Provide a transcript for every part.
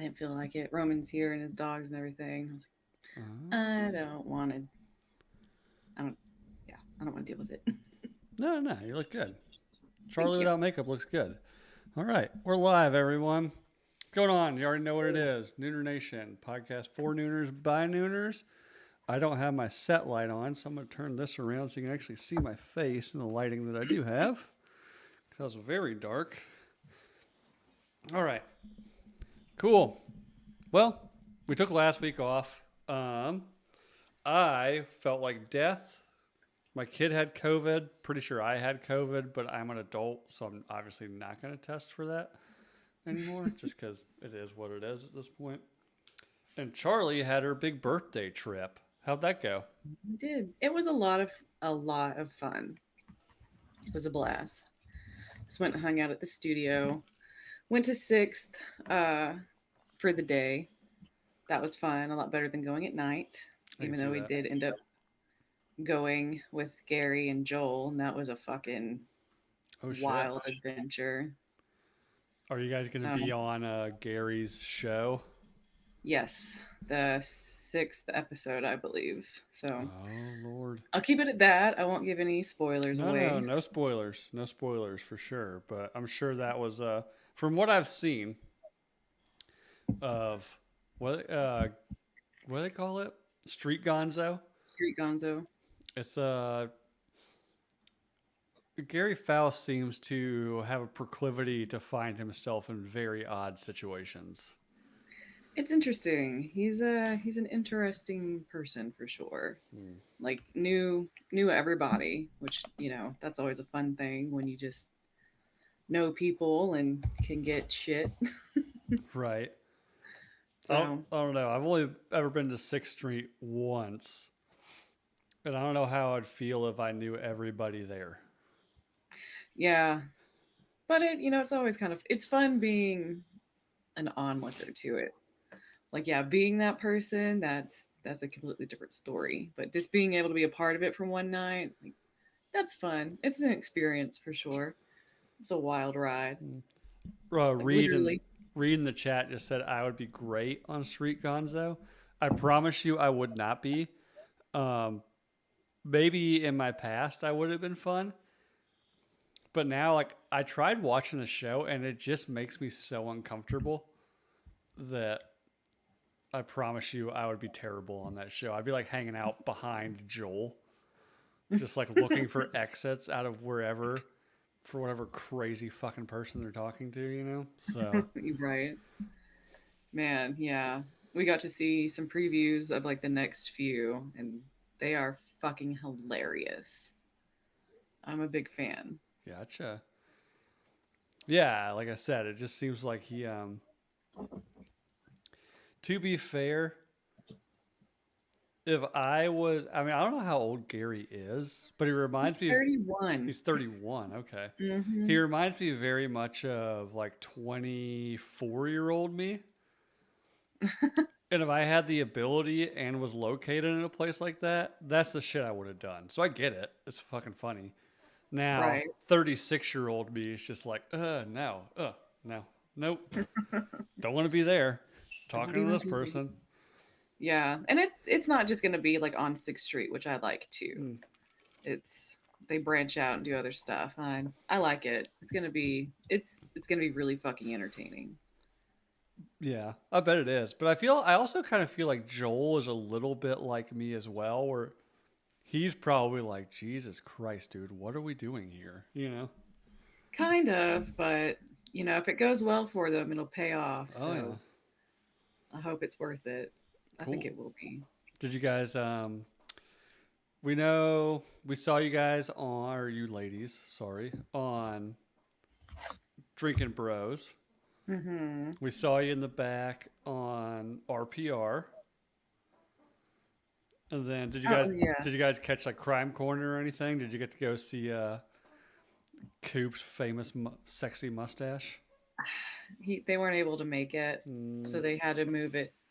didn't feel like it. Roman's here and his dogs and everything. I was like, I Oh. don't want to. I don't. Yeah, I don't want to deal with it. No, no, you look good. Charlie Thank you. without makeup looks good. All right, we're live, everyone. What's going on? You already know what it is. Nooner Nation podcast for Nooners by Nooners. I don't have my set light on, so I'm going to turn this around so you can actually see my face in the lighting that I do have. Because it's very dark. All right, cool. Well, we took last week off. I felt like death. My kid had COVID. Pretty sure I had COVID, but I'm an adult, so I'm obviously not going to test for that anymore, just because it is what it is at this point. And Charlie had her big birthday trip. How'd that go? I did. It was a lot of fun. It was a blast. Just went and hung out at the studio. Went to Sixth uh, for the day. That was fun. A lot better than going at night. I can Even see though we that. did end up going with Gary and Joel, and that was a fucking Oh shit! wild adventure. Are you guys going to So be on Gary's show? yes, the sixth episode, I believe. So Oh lord! I'll keep it at that. I won't give any spoilers No, no, away. no spoilers, no spoilers for sure. But I'm sure that was from what I've seen of what do they call it? Street Gonzo. Street Gonzo. It's Gary Faust seems to have a proclivity to find himself in very odd situations. It's interesting. He's an interesting person for sure. Hmm. Like knew everybody, which that's always a fun thing when you just know people and can get shit. Right. So I don't know. I've only ever been to Sixth Street once, and I don't know how I'd feel if I knew everybody there. yeah, but it's always it's fun being an onlooker to it. Like yeah, being that person, that's a completely different story. But just being able to be a part of it for one night, like, that's fun. It's an experience for sure. It's a wild ride. Hmm. Like Reed and literally. Reed in the chat just said I would be great on Street Gonzo. I promise you, I would not be. Um, Maybe in my past I would have been fun, but now like I tried watching the show and it just makes me so uncomfortable that I promise you I would be terrible on that show. I'd be like hanging out behind Joel, just like looking for exits out of wherever for whatever crazy fucking person they're talking to, you know? So, Right. Man, yeah. We got to see some previews of like the next few, and they are fucking hilarious. I'm a big fan. gotcha. Yeah, like I said, it just seems like he to be fair, if I was I mean, I don't know how old Gary is, but he He's reminds me of 31. he's 31, okay. He Mm-hmm. reminds me very much of like 24-year-old me. And if I had the ability and was located in a place like that, that's the shit I would have done. So I get it. It's fucking funny. Now, Right. 36-year-old me is just like, no, no, nope. Don't want to be there. Don't Talking to even this be. person. Yeah, and it's not just gonna be like on Sixth Street, which I like too. Hmm. It's they branch out and do other stuff. I like it. It's gonna be really fucking entertaining. Yeah, I bet it is. But I also kind of feel like Joel is a little bit like me as well, where he's probably like, Jesus Christ, dude, what are we doing here? You know? Kind of, but if it goes well for them, it'll pay off. Oh yeah, So I hope it's worth it. I think cool. it will be. Did you guys? We know we saw you guys on, or you ladies, sorry, on Drinking Bros. Mm-hmm. We saw you in the back on RPR. And then Oh yeah. did you guys catch like Crime Corner or anything? Did you get to go see Coop's famous sexy mustache? They weren't able to make it, so Mm, they had to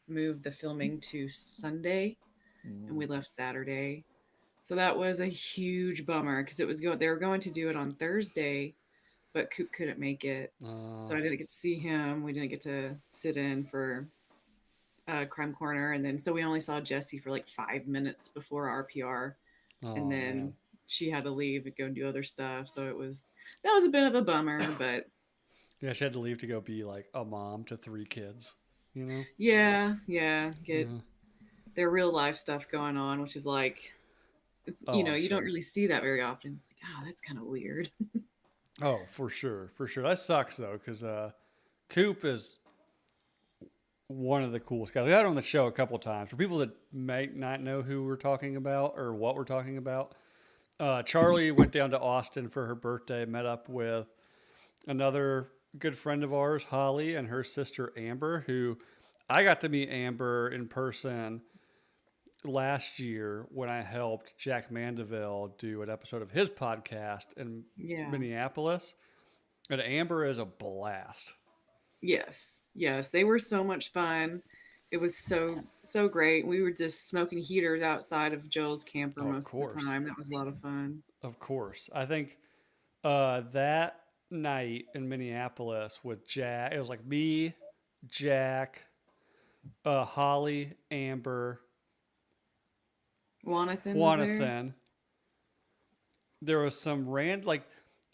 move the filming to Sunday, and mm, we left Saturday. So that was a huge bummer because it was going. They were going to do it on Thursday, but Coop couldn't make it, so Uh, I didn't get to see him. We didn't get to sit in for Crime Corner, and then so we only saw Jesse for like 5 minutes before RPR, and oh then man. she had to leave and go and do other stuff. So that was a bit of a bummer, but Yeah, she had to leave to go be like a mom to three kids. You know. yeah, yeah, get Yeah. their real life stuff going on, which is like it's Oh, I'm you don't sure. really see that very often. It's like, oh, that's kind of weird. Oh, for sure. That sucks though, because Coop is one of the coolest guys. We had him on the show a couple times. For people that may not know who we're talking about or what we're talking about, Charlie went down to Austin for her birthday, met up with another good friend of ours, Holly, and her sister Amber, who I got to meet Amber in person last year when I helped Jack Mandeville do an episode of his podcast in Yeah. Minneapolis. And Amber is a blast. Yes. Yes. They were so much fun. It was so great. We were just smoking heaters outside of Joe's camper Oh, of most of the course. time. That was a lot of fun. Of course. I think that night in Minneapolis with Jack, it was like me, Jack, Holly, Amber, Jonathan was there. Juanathan. There was some like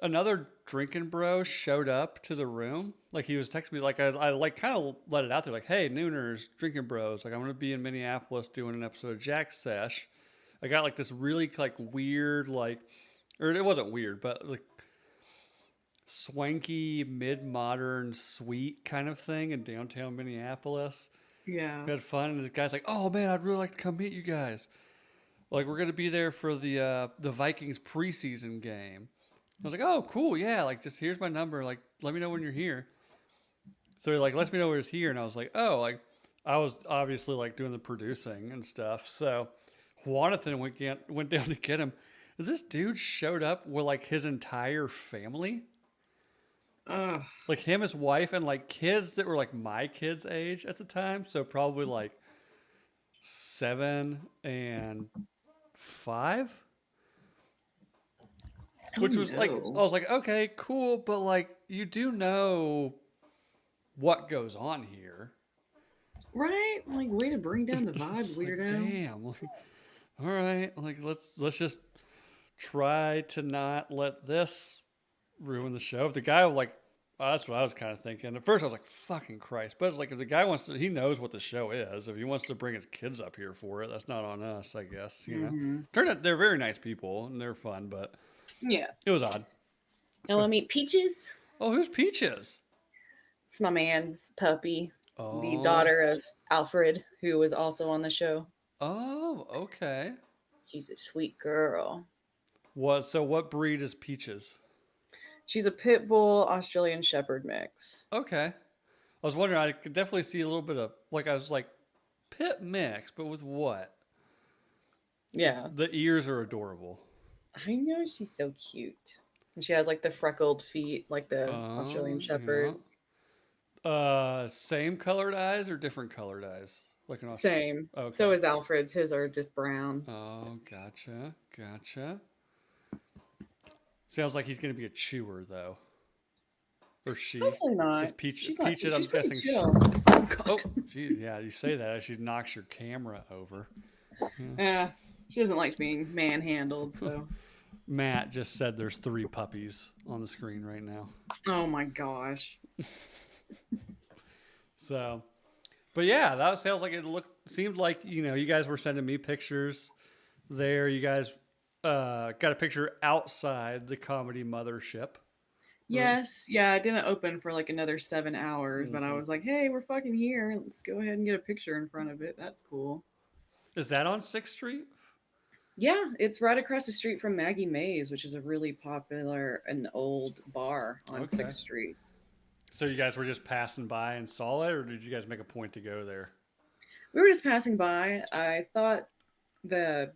another drinking bro showed up to the room. Like he was texting me, like I like kind of let it out there, like, hey, Nooners, drinking bros, like I'm gonna be in Minneapolis doing an episode of Jack Sesh. I got like this really like weird like, or it wasn't weird, but like swanky mid modern suite kind of thing in downtown Minneapolis. Yeah. We had fun, and the guy's like, "Oh man, I'd really like to come meet you guys. Like we're gonna be there for the Vikings preseason game." I was like, "Oh, cool, yeah. Like just here's my number. Like let me know when you're here." So he like lets me know when he's here, and I was like, "Oh, like I was obviously like doing the producing and stuff." So Jonathan went down to get him. This dude showed up with like his entire family, Oh, like him, his wife, and like kids that were like my kids' age at the time. So probably like 7 and 5, oh which was like I no. was like, okay, cool, but like you do know what goes on here. Right? Like, way to bring down the vibe, Like weirdo. damn, like, all right, like let's just try to not let this ruin the show. If the guy like that's what I was kind of thinking. At first, I was like, "Fucking Christ!" But it's like, if the guy wants to, he knows what the show is. If he wants to bring his kids up here for it, that's not on us, I guess. You know. Mm-hmm. Turned out they're very nice people and they're fun, but Yeah. it was odd. You want to meet Peaches? Oh, who's Peaches? It's my man's puppy, the Oh, daughter of Alfred, who was also on the show. oh, okay. She's a sweet girl. What? So, what breed is Peaches? She's a pit bull Australian Shepherd mix. Okay, I was wondering. I could definitely see a little bit of like I was like pit mix, but with what? Yeah. The ears are adorable. I know, she's so cute. And she has like the freckled feet, like the Australian Oh, yeah. Shepherd. Same colored eyes or different colored eyes? Like an Australian. Same. So Okay. is Alfred's. His are just brown. Oh, gotcha, gotcha. Sounds like he's gonna be a chewer though, or she. Hopefully Is not. Peach? She's not. Peaches. I'm She's pretty guessing. chill. Oh God. Oh, geez, yeah. You say that as she knocks your camera over. Yeah. Yeah. She doesn't like being manhandled. So. Matt just said there's 3 puppies on the screen right now. Oh my gosh. So, but yeah, that sounds like it seemed like you guys were sending me pictures there. You guys got a picture outside the comedy mothership. Right? Yes. Yeah. I didn't open for like another 7 hours, but I Mm-hmm. was like, hey, we're fucking here. Let's go ahead and get a picture in front of it. That's cool. Is that on 6th Street? Yeah, it's right across the street from Maggie Mae's, which is a really popular and old bar on Okay. 6th Street. So you guys were just passing by and saw it, or did you guys make a point to go there? We were just passing by. I thought the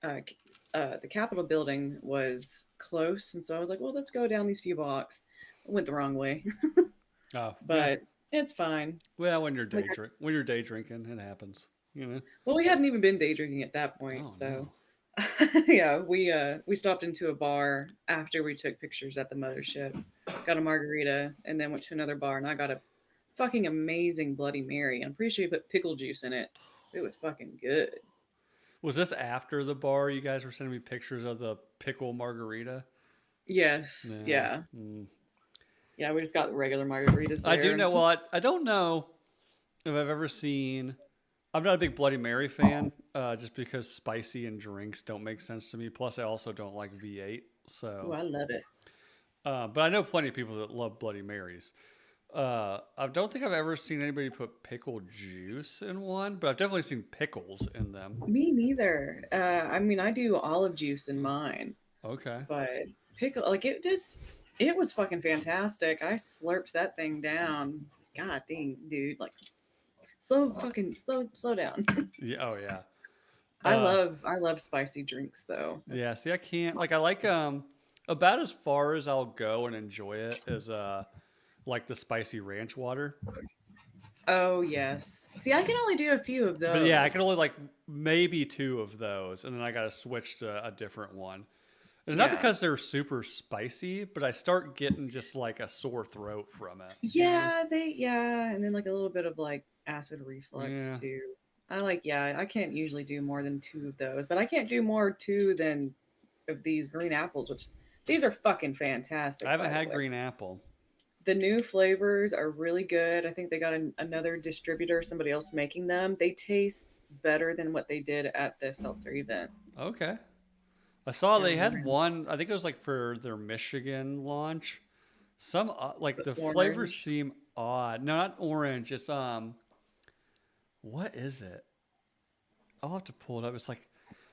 the Capitol building was close, and so I was like, "Well, let's go down these few blocks." I went the wrong way, Oh, yeah. but it's fine. Well, We got, when you're day drinking, it happens. You know. well, we hadn't even been day drinking at that point, Oh so no. Yeah, we stopped into a bar after we took pictures at the mothership, got a margarita, and then went to another bar, and I got a fucking amazing Bloody Mary. I'm pretty sure you put pickle juice in it. It was fucking good. Was this after the bar? You guys were sending me pictures of the pickle margarita. Yes, Yeah. yeah, Mm. yeah. We just got the regular margaritas I do there. know. Well, I don't know if I've ever seen. I'm not a big Bloody Mary fan, just because spicy and drinks don't make sense to me. Plus, I also don't like V8. Ooh, So, I love it. but I know plenty of people that love Bloody Marys. I don't think I've ever seen anybody put pickle juice in one, but I've definitely seen pickles in them. Me neither. I mean, I do olive juice in mine, Okay. but pickle like it just it was fucking fantastic. I slurped that thing down. God dang, dude, like slow down. Yeah. Oh yeah. I Uh, love spicy drinks though. yeah. That's See, I can't like I like about as far as I'll go and enjoy it is like the spicy ranch water. oh yes. See, I can only do a few of But yeah, I can those. only like maybe two of those, and then I got to switch to a different one. And not Yeah. because they're super spicy, but I start getting just like a sore throat from it. You know? Yeah, and then like a little bit of like acid reflux Yeah. too. Yeah, I can't usually do more than two of those, but I can't do more two than of these green apples, which these are fucking I fantastic haven't by the had way. green apple. The new flavors are really good. I think they got another distributor, somebody else making them. They taste better than what they did at the seltzer event. Okay. I saw They're they had really one. I think it was like for their Michigan launch. Some like the the flavors orange seem odd. No, not orange. It's what is it? I'll have to pull it up. It's like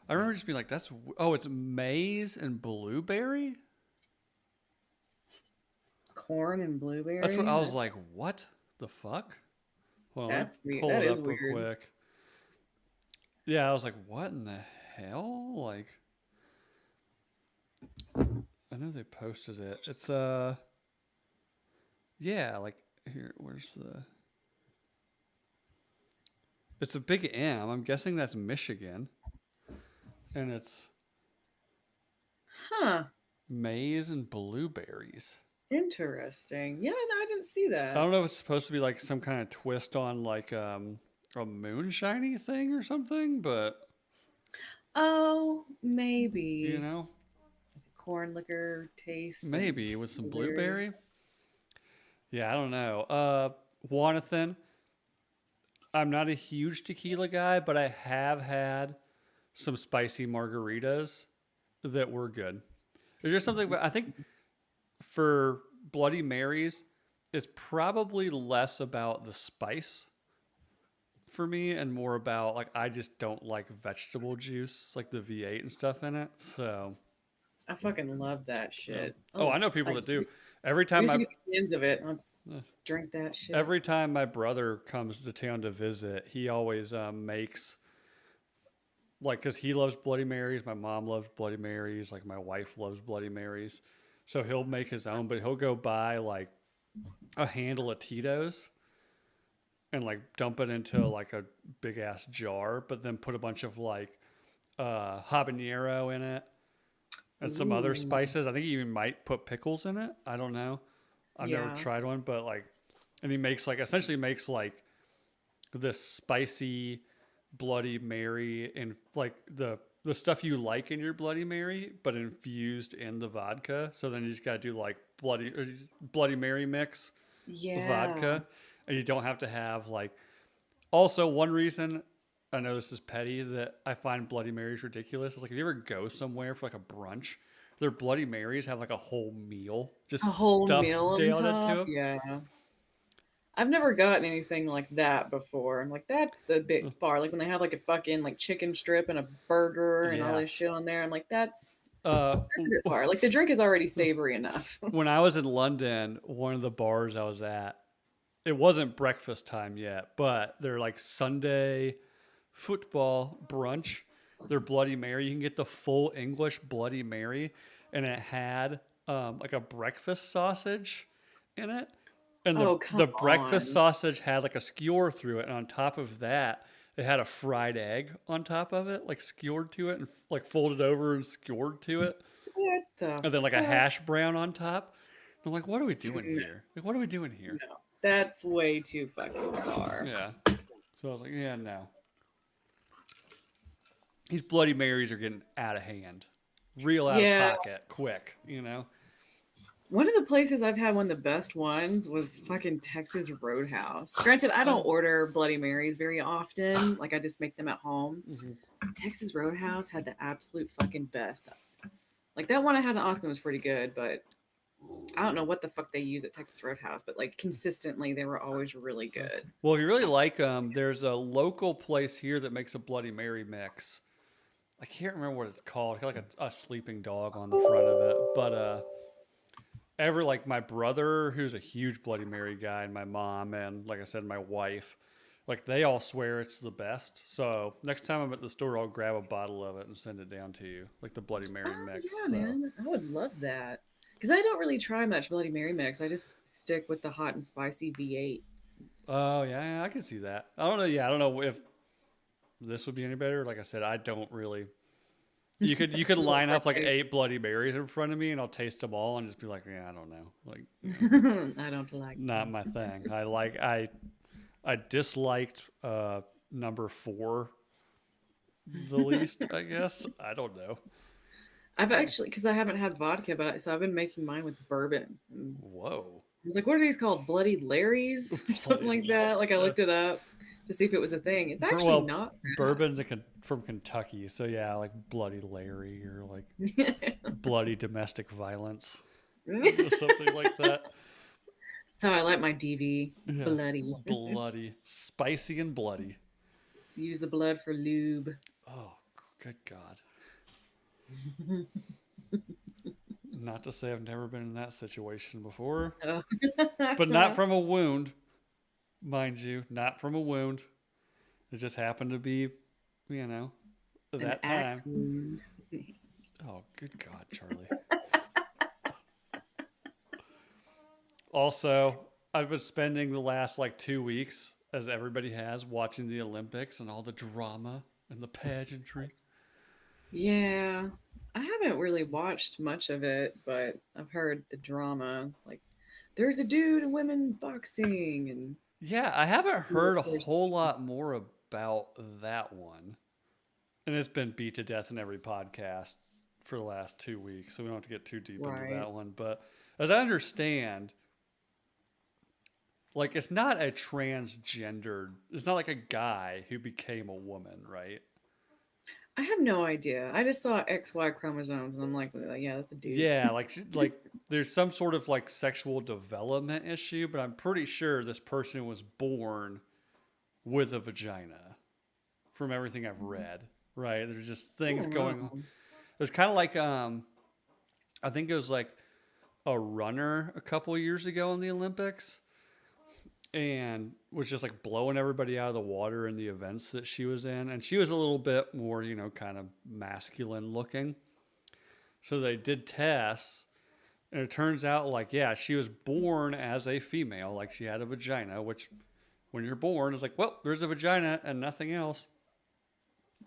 I remember just being like, "That's oh, it's maize and blueberry." corn and That's what blueberry. I was like. What the fuck? Well, let me That's weird. pull That it is up real weird. quick. Yeah, I was like, "What in the hell?" Like, I know they posted it. It's yeah, like here. Where's the? It's a big M. I'm guessing that's Michigan, and it's Huh. maize and blueberries. Interesting. Yeah, no, I didn't see I that. don't know if it's supposed to be like some kind of twist on like a moonshiny thing or something, but Oh, you maybe know, corn liquor taste and maybe with some blueberry. blueberry. Yeah, I don't know. Wanathan. I'm not a huge tequila guy, but I have had some spicy margaritas that were good. There's just something. I think for Bloody Marys, it's probably less about the spice for me and more about like I just don't like vegetable juice, like the V8 and stuff in it. So, I fucking love that yeah. shit. Oh, I know people Like that do. Every we time used to my get the ends of it. Let's uh, drink that shit. every time my brother comes to town to visit, he always makes like because he loves Bloody Marys. My mom loves Bloody Marys. Like my wife loves Bloody Marys. So he'll make his own, but he'll go buy like a handle of Tito's and like dump it into like a big ass jar, but then put a bunch of like habanero in it and some other Ooh, spices. I think he even might put pickles in it. I don't know. I've never yeah, tried one, but like, and he makes like essentially makes like this spicy Bloody Mary and like the stuff you like in your Bloody Mary, but infused in the vodka. So then you just got to do like Bloody Mary mix yeah. vodka, and you don't have to have like. Also, one reason I know this is petty that I find Bloody Marys ridiculous is like if you ever go somewhere for like a brunch, their Bloody Marys have like a whole meal A just whole stuffed meal on down into top. them. Yeah, I've never gotten anything like that before. I'm like, that's a bit far. Like when they have like a fucking like chicken strip and a burger and all Yeah. this shit on there. I'm like, Uh, that's a bit far. Like the drink is already savory enough. when I was in London, one of the bars I was at, it wasn't breakfast time yet, but they're like Sunday football brunch. Their Bloody Mary, you can get the full English Bloody Mary, and it had like a breakfast sausage in it, and Oh, the come breakfast on. sausage had like a skewer through it, and on top of that, It had a fried egg on top of it, like skewered to it, and like folded over and skewered to it, What the and then like a fuck? hash brown on top. I'm like, what are we doing No, here? Like, what are we doing here? no. That's way too fucking far. Yeah. So I was like, yeah, no. These Bloody Marys are getting out of hand, real out of Yeah, pocket, quick. You know. one of the places I've had one of the best ones was fucking Texas Roadhouse. Granted, I don't Oh. order Bloody Marys very often. Like I just make them at home. Mhm. Texas Roadhouse had the absolute fucking best. Like that one I had in Austin was pretty good, but I don't know what the fuck they use at Texas Roadhouse, but like consistently they were always really good. Well, if you really like them, there's a local place here that makes a Bloody Mary mix. I can't remember what it's called. It's got like a sleeping dog on the front of it. But ever like my brother, who's a huge Bloody Mary guy, and my mom, and like I said, my wife, like they all swear it's the best. So next time I'm at the store, I'll grab a bottle of it and send it down to you, like the Bloody Mary Oh mix. yeah, So man. I would love that. Because I don't really try much Bloody Mary mix. I just stick with the hot and spicy V8. oh yeah, yeah, I can see that. I don't know. Yeah, I don't know if this would be any better. Like I said, I don't really. You could You don't line up like partake. 8 Bloody Marys in front of me, and I'll taste them all and just be like, yeah, I don't know, like I don't like not them. my thing. I disliked number 4 the least, I guess. I don't know. I've actually, because I haven't had vodka, so I've been making mine with bourbon. And Whoa, I was like, what are these called? Bloody Larry's or something Bloody like that. Like I uh, looked it up to see if it was a thing. It's actually well, not bourbon's from Kentucky, so yeah, like Bloody Larry or like bad. bloody domestic violence or That's something like that. how I like my DV. Yeah, Bloody. bloody, spicy and bloody. Use the blood for lube. Oh, good God. Not to say I've never been in that situation before, Oh. but not from a wound, mind you, not from a wound. It just happened to be, you know, An that axe time. wound. Oh, good God, Charlie. Also, I've been spending the last like 2 weeks, as everybody has, watching the Olympics and all the drama and the pageantry. Yeah. I haven't really watched much of it, but I've heard the drama. Like, there's a dude in women's boxing, and Yeah, I haven't heard a there's whole lot more about that one. And it's been beat to death in every podcast for the last 2 weeks, so we don't have to get too deep into right. that one. But as I understand, like it's not a transgendered, it's not like a guy who became a woman, right? I have no idea. I just saw XY chromosomes, and I'm like, yeah, that's a dude. Yeah, like there's some sort of like sexual development issue, but I'm pretty sure this person was born with a vagina from everything I've read, right? There's just I things don't going on. know. It's kind of like I think it was like a runner a couple of years ago in the Olympics and was just like blowing everybody out of the water in the events that she was in. And she was a little bit more, kind of masculine looking. So they did tests, and it turns out, like, yeah, she was born as a female, like she had a vagina, which when you're born is like, well, there's a vagina and nothing else,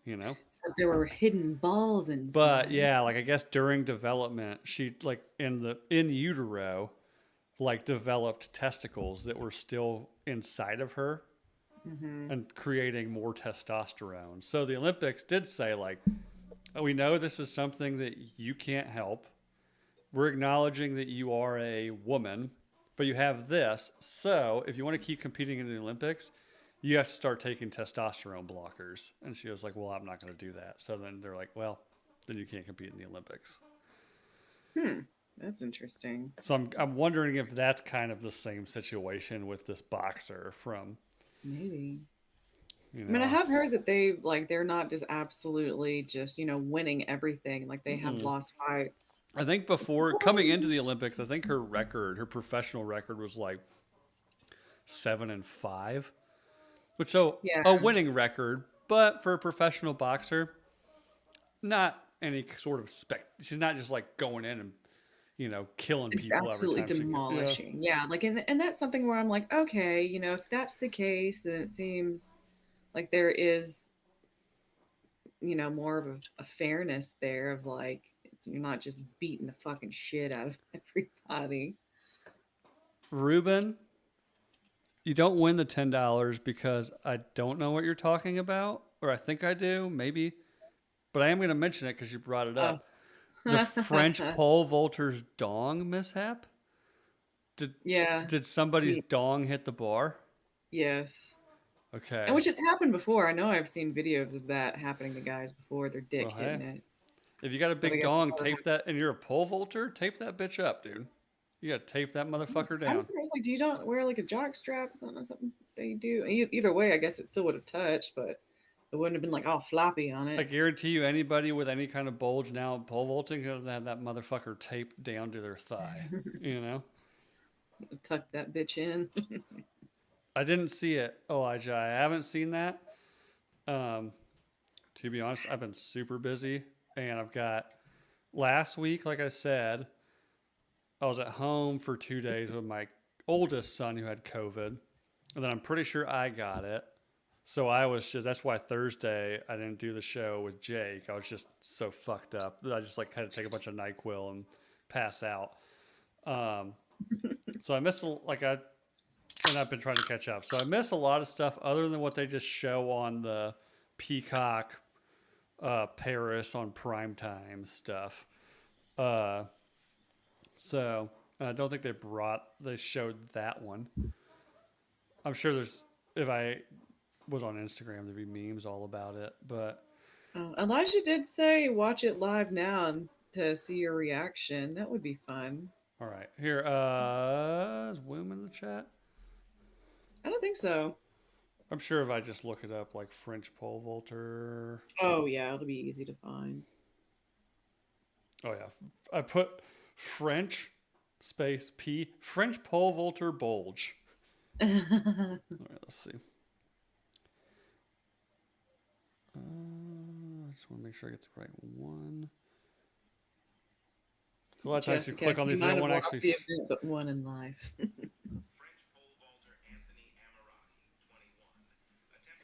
you know? So there were hidden balls But inside. yeah, like I guess during development, she like in utero, like developed testicles that were still inside of her Hmm. and creating more testosterone. So the Olympics did say like, oh, we know this is something that you can't help. We're acknowledging that you are a woman, but you have this. So if you want to keep competing in the Olympics, you have to start taking testosterone blockers. And she was like, well, I'm not going to do that. So then they're like, well, then you can't compete in the Olympics. Hmm. That's interesting. So I'm wondering if that's kind of the same situation with this boxer from, Maybe. you I mean, I know, have heard that they're not just absolutely just, winning everything. Like they have mm-mm. lost fights. I think before coming into the Olympics, I think her professional record was like 7-5, which so Yeah, a winning record, but for a professional boxer, not any sort of spec. She's not just like going in and killing it's people every absolutely time she. Yeah. demolishing. Yeah, like and that's something where I'm like, okay, if that's the case, then it seems Like there is, more of a fairness there of like you're not just beating the fucking shit out of everybody. Ruben, you don't win the $10 because I don't know what you're talking about, or I think I do, maybe. But I am going to mention it because you brought it Oh. up. The French pole vaulter's dong mishap. Did Yeah. did somebody's He, dong hit the bar? yes. And Okay. which it's happened before. I know I've seen videos of that happening to guys before, their dick Well, hitting hey, it. if you got a But I big guess it's dong, never tape happened. that, and you're a pole vaulter, tape that bitch up, dude. You got to tape that motherfucker I'm down. surprised, like, do you not wear like a jock strap or something they do? Either way, I guess it still would have touched, but it wouldn't have been like all floppy on I it. guarantee you, anybody with any kind of bulge now in pole vaulting could have that motherfucker taped down to their thigh. You know. Tuck that bitch in. I didn't see it, Elijah. I haven't seen that. Um, to be honest, I've been super busy, and I've got last week, like I said, I was at home for 2 days with my oldest son who had COVID, and then I'm pretty sure I got it. So I was just, that's why Thursday I didn't do the show with Jake. I was just so fucked up that I just like had to take a bunch of NyQuil and pass out. Um, so I missed, and I've been trying to catch up. So I miss a lot of stuff other than what they just show on the Peacock Paris on primetime stuff. Uh, so I don't think they showed that one. I'm sure if I was on Instagram, there'd be memes all about it. But Elijah did say watch it live now and to see your reaction. That would be fun. all right, here, is Wim in the chat? I don't think so. I'm sure if I just look it up, like French pole vaulter. Oh yeah, it'll be easy to find. Oh yeah, I put French space P French pole vaulter bulge. All right, let's see. I just want to make sure I get the right one. A lot of times you Jessica, click on you these, they might don't have want to lost actually. the event, but won in life.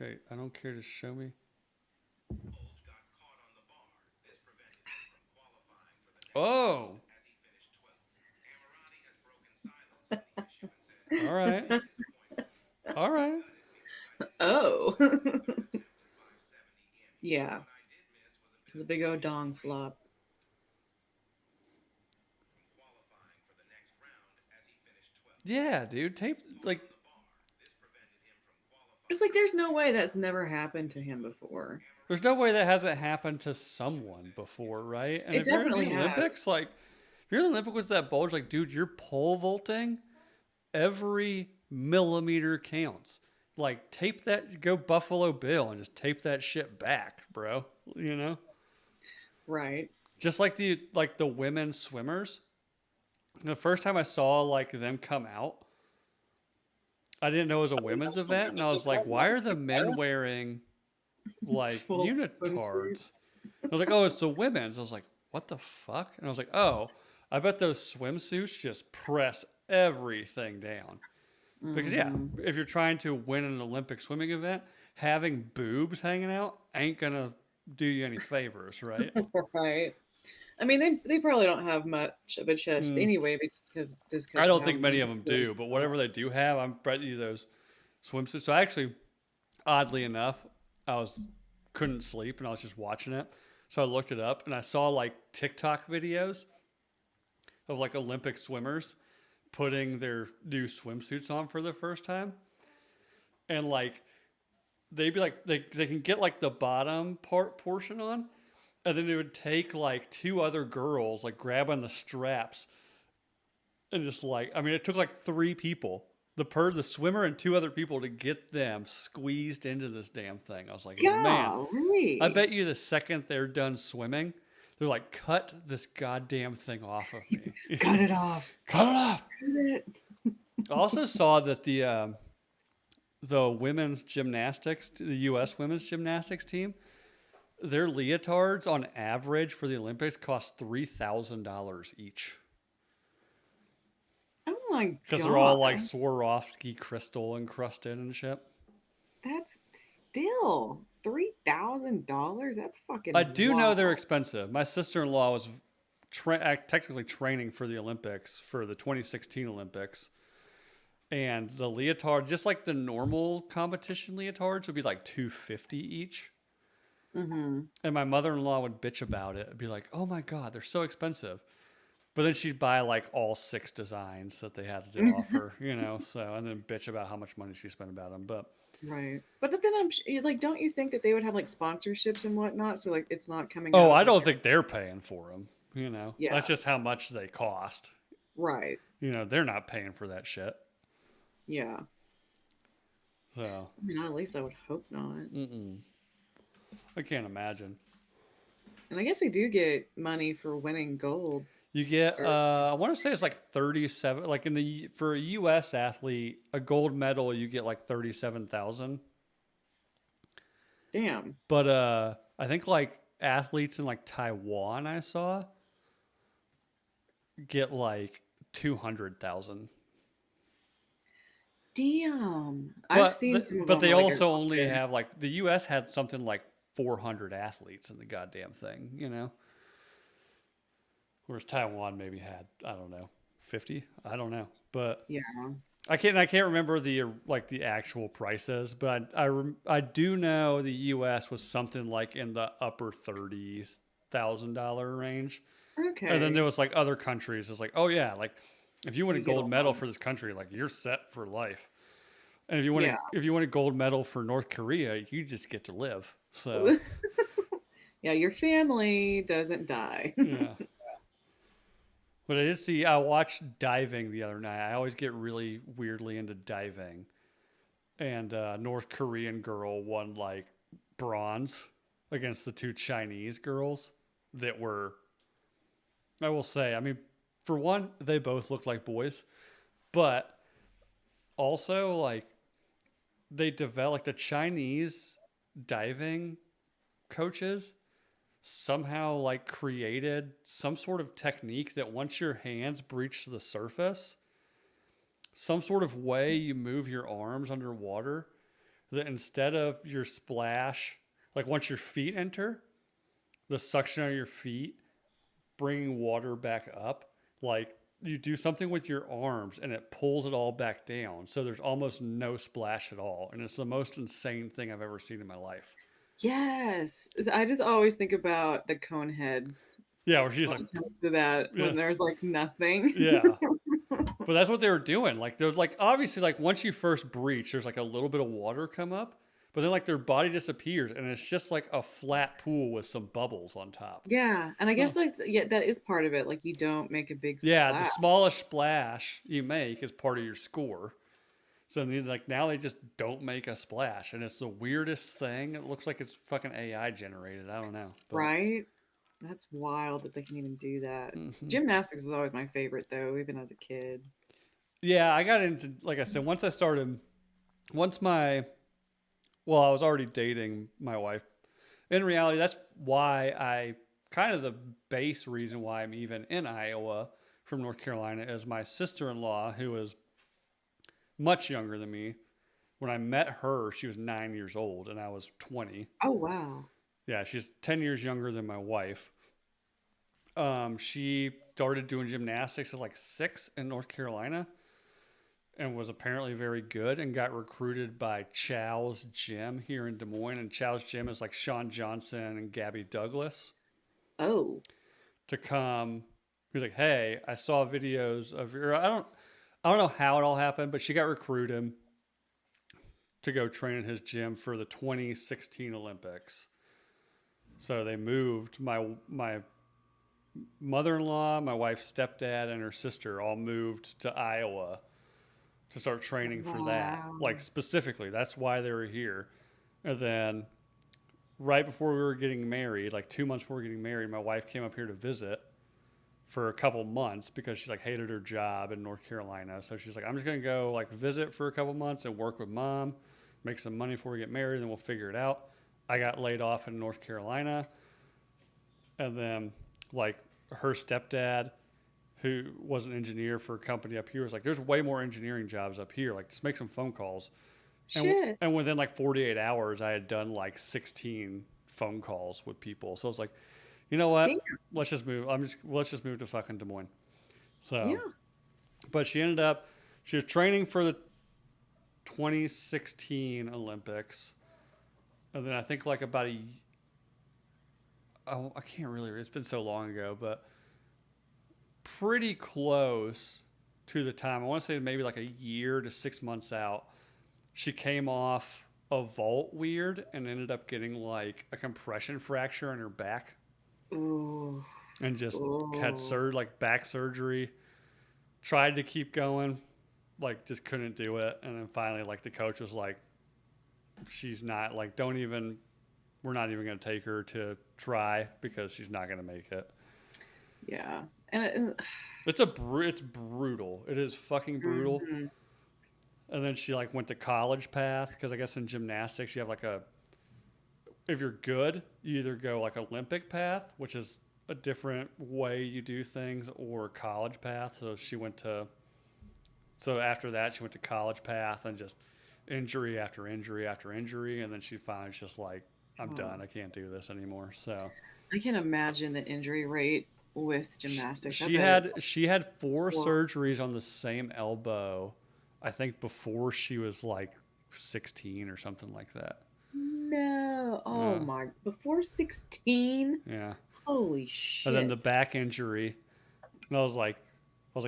Okay, I don't care to show me. Oh, all right, all right. Oh. Yeah, the big old dong flop. Yeah, dude. Tape like It's like there's no way that's never happened to him before. there's no way that hasn't happened to someone before, right? And It if you're in the definitely Olympics, has. like if you're in the Olympics with that bulge, like dude, you're pole vaulting. Every millimeter counts. Like tape that, go Buffalo Bill and just tape that shit back, bro. You know, Right. just like the women swimmers. The first time I saw like them come out, I didn't know it was a women's event, and I was like, why are the men wearing like Full unitards? swimsuits. I was like, oh, it's the women's. I was like, what the fuck? And I was like, oh, I bet those swimsuits just press everything down. Because yeah, Mm-hmm. if you're trying to win an Olympic swimming event, having boobs hanging out ain't gonna do you any favors, right? Right. I mean, they probably don't have much of a chest Mm, anyway, just I because of don't how think many of women them swim. do, but whatever they do have, I'm betting you those swimsuits. So actually, oddly enough, I was couldn't sleep and I was just watching it. So I looked it up and I saw like TikTok videos of like Olympic swimmers putting their new swimsuits on for the first time. And like they'd be like they can get like the bottom portion on, and then it would take like two other girls like grabbing the straps and just like I mean it took like three people, the swimmer and two other people to get them squeezed into this damn thing. I was like, man, I Golly. bet you the second they're done swimming, they're like, cut this goddamn thing off of me. Cut it off. Cut it off. Cut it. I also saw that the women's gymnastics, the U.S. women's gymnastics team, their leotards on average for the Olympics cost $3,000 each Oh my because they're all god. like Swarovski crystal encrusted and shit. That's Still, $3,000? That's I fucking do know they're wild. expensive. My sister-in-law was technically training for the Olympics, for the 2016 Olympics. And the leotard, just like the normal competition leotards, would be like 250 each. Mm-hmm. And my mother-in-law would bitch about it and be like, "Oh my god, they're so expensive." But then she'd buy like all six designs that they had to offer, you know. So and then bitch about how much money she spent about them. But Right. But then like, don't you think that they would have like sponsorships and whatnot? So like, it's not coming oh, out of I don't their, think they're paying for them. You know, yeah, that's just how much they cost. right. You know, they're not paying for that shit. Yeah. So, I mean, at least I would hope not. mm-mm. I can't imagine. And I guess they do get money for winning gold. You get, Or I want to say it's like 37. Like in the for a U.S. athlete, a gold medal you get like 37,000. damn. But I think like athletes in like Taiwan I saw get like 200,000. Damn. I've But seen some of but them they where like are also up only there. have like the U.S. had something like 400 athletes in the goddamn thing. You know, whereas Taiwan maybe had, I don't know, 50. I don't know, but Yeah. I can't remember the like the actual prices, but I do know the U.S. was something like in the upper 30,000 range, and then there Okay. was like other countries. It's like, oh yeah, like if you win a You get a gold medal lot. for this country, like you're set for life. And if you want Yeah. to if you win a gold medal for North Korea, you just get to live. So Yeah, your family doesn't die. yeah. But I did see. I watched diving the other night. I always get really weirdly into diving, and North Korean girl won like bronze against the two Chinese girls that were. I will say, I mean, for one, they both look like boys, but also like they developed the Chinese diving coaches somehow like created some sort of technique that once your hands breach the surface, some sort of way you move your arms underwater, that instead of your splash, like once your feet enter, the suction on your feet bringing water back up, like you do something with your arms and it pulls it all back down. So there's almost no splash at all. And it's the most insane thing I've ever seen in my life. Yes. I just always think about the cone heads Yeah, where she's when like, it comes to that, yeah, when there's like nothing. yeah. But that's what they were doing. Like they're like obviously like once you first breach, there's like a little bit of water come up, but then like their body disappears and it's just like a flat pool with some bubbles on top. Yeah, and I Oh. guess like yeah, that is part of it. Like you don't make a big Yeah, the splash. smallest splash you make is part of your score. So like now they just don't make a splash, and it's the weirdest thing. It looks like it's fucking AI generated. I don't know, but Right? That's wild that they can even do that. mhm. Gymnastics is always my favorite though, even as a kid. Yeah, I got into like I said once I started once my well I was already dating my wife. In reality, that's why I kind of the base reason why I'm even in Iowa from North Carolina is my sister-in-law who is much younger than me. When I met her, she was 9 years old and I was 20. Oh wow. Yeah, she's 10 years younger than my wife. She started doing gymnastics at like 6 in North Carolina and was apparently very good and got recruited by Chow's Gym here in Des Moines. And Chow's Gym is like Sean Johnson and Gabby Douglas Oh. to come. He's like, hey, I saw videos of your. I don't know how it all happened, but she got recruited to go train in his gym for the 2016 Olympics. So they moved my mother-in-law, my wife's stepdad, and her sister all moved to Iowa to start training for that. Wow. Like specifically, that's why they were here. And then right before we were getting married, like 2 months before we were getting married, my wife came up here to visit for a couple months because she like hated her job in North Carolina. So she's like, I'm just gonna go like visit for a couple months and work with mom, make some money before we get married, and then we'll figure it out. I got laid off in North Carolina, and then like her stepdad, who was an engineer for a company up here, was like, "There's way more engineering jobs up here. Like, just make some phone calls." Shit. and within like 48 hours, I had done like 16 phone calls with people. So I was like, you know Damn. what? Let's just move to fucking Des Moines. So, Yeah. but she was training for the 2016 Olympics, and then I think like about oh, I can't really. It's been so long ago, but pretty close to the time. I want to say maybe like a year to 6 months out. She came off a vault weird and ended up getting like a compression fracture in her back Ooh. and just had Ooh. like back surgery. Tried to keep going, like just couldn't do it. And then finally, like the coach was like, she's not like, don't even, we're not even going to take her to try because she's not going to make it. Yeah. And It's brutal. It is fucking brutal. mhm. And then she like went to college path because I guess in gymnastics you have like a, if you're good, you either go like Olympic path, which is a different way you do things, or college path. So she went to, so after that she went to college path and just injury after injury after injury, and then she finally just like, I'm Oh, done. I can't do this anymore. So I can imagine the injury rate with she, gymnastics. I she bet. had she had four Well, surgeries on the same elbow. I think before she was like 16 or something like that. no. Oh Yeah, my. Before 16? yeah. Holy And then the shit. back injury, and I was like,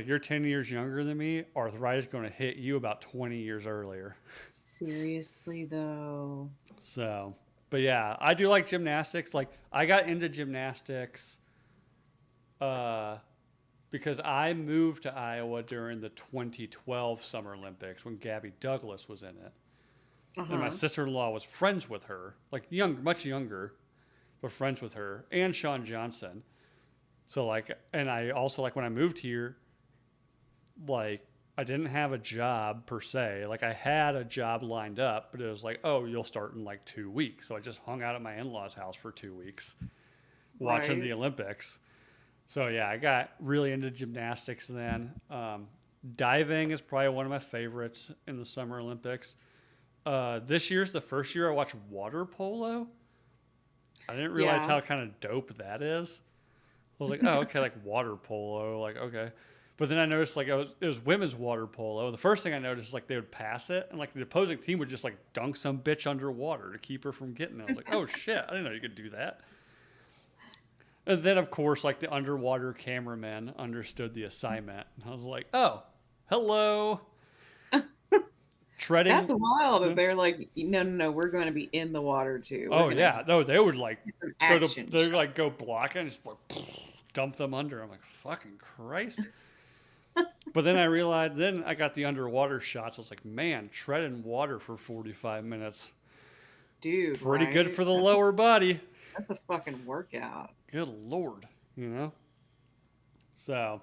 you're 10 years younger than me. Arthritis is going to hit you about 20 years earlier. Seriously, though. So, but yeah, I do like gymnastics. Like, I got into gymnastics uh, because I moved to Iowa during the 2012 Summer Olympics when Gabby Douglas was in it. Uh And my huh. sister in law was friends with her, like much younger, but friends with her, and Sean Johnson. So, like, and I also, like, when I moved here, like, I didn't have a job per se. Like, I had a job lined up, but it was like, oh, you'll start in like 2 weeks. So I just hung out at my in law's house for 2 weeks watching Right. the Olympics. So yeah, I got really into gymnastics then. Diving is probably one of my favorites in the Summer Olympics. This year's the first year I watched water polo. I didn't realize Yeah. how kind of dope that is. I was like, oh, okay, like water polo, like okay. But then I noticed like it was women's water polo. The first thing I noticed is like they would pass it, and like the opposing team would just like dunk some bitch underwater to keep her from getting it. I was like, oh shit, I didn't know you could do that. And then of course like the underwater cameramen understood the assignment. And I was like, oh, hello, That's treading. wild that they're like, no, no, no, we're going to be in the water too. We're Oh going to yeah, no, they would like get some go to action they shots. like go block it and just like dump them under. I'm like, fucking Christ. But then I realized, then I got the underwater shots. I was like, man, treading water for 45 minutes, Dude, pretty good right? for the lower body. That's a fucking workout. Good lord, you know. So,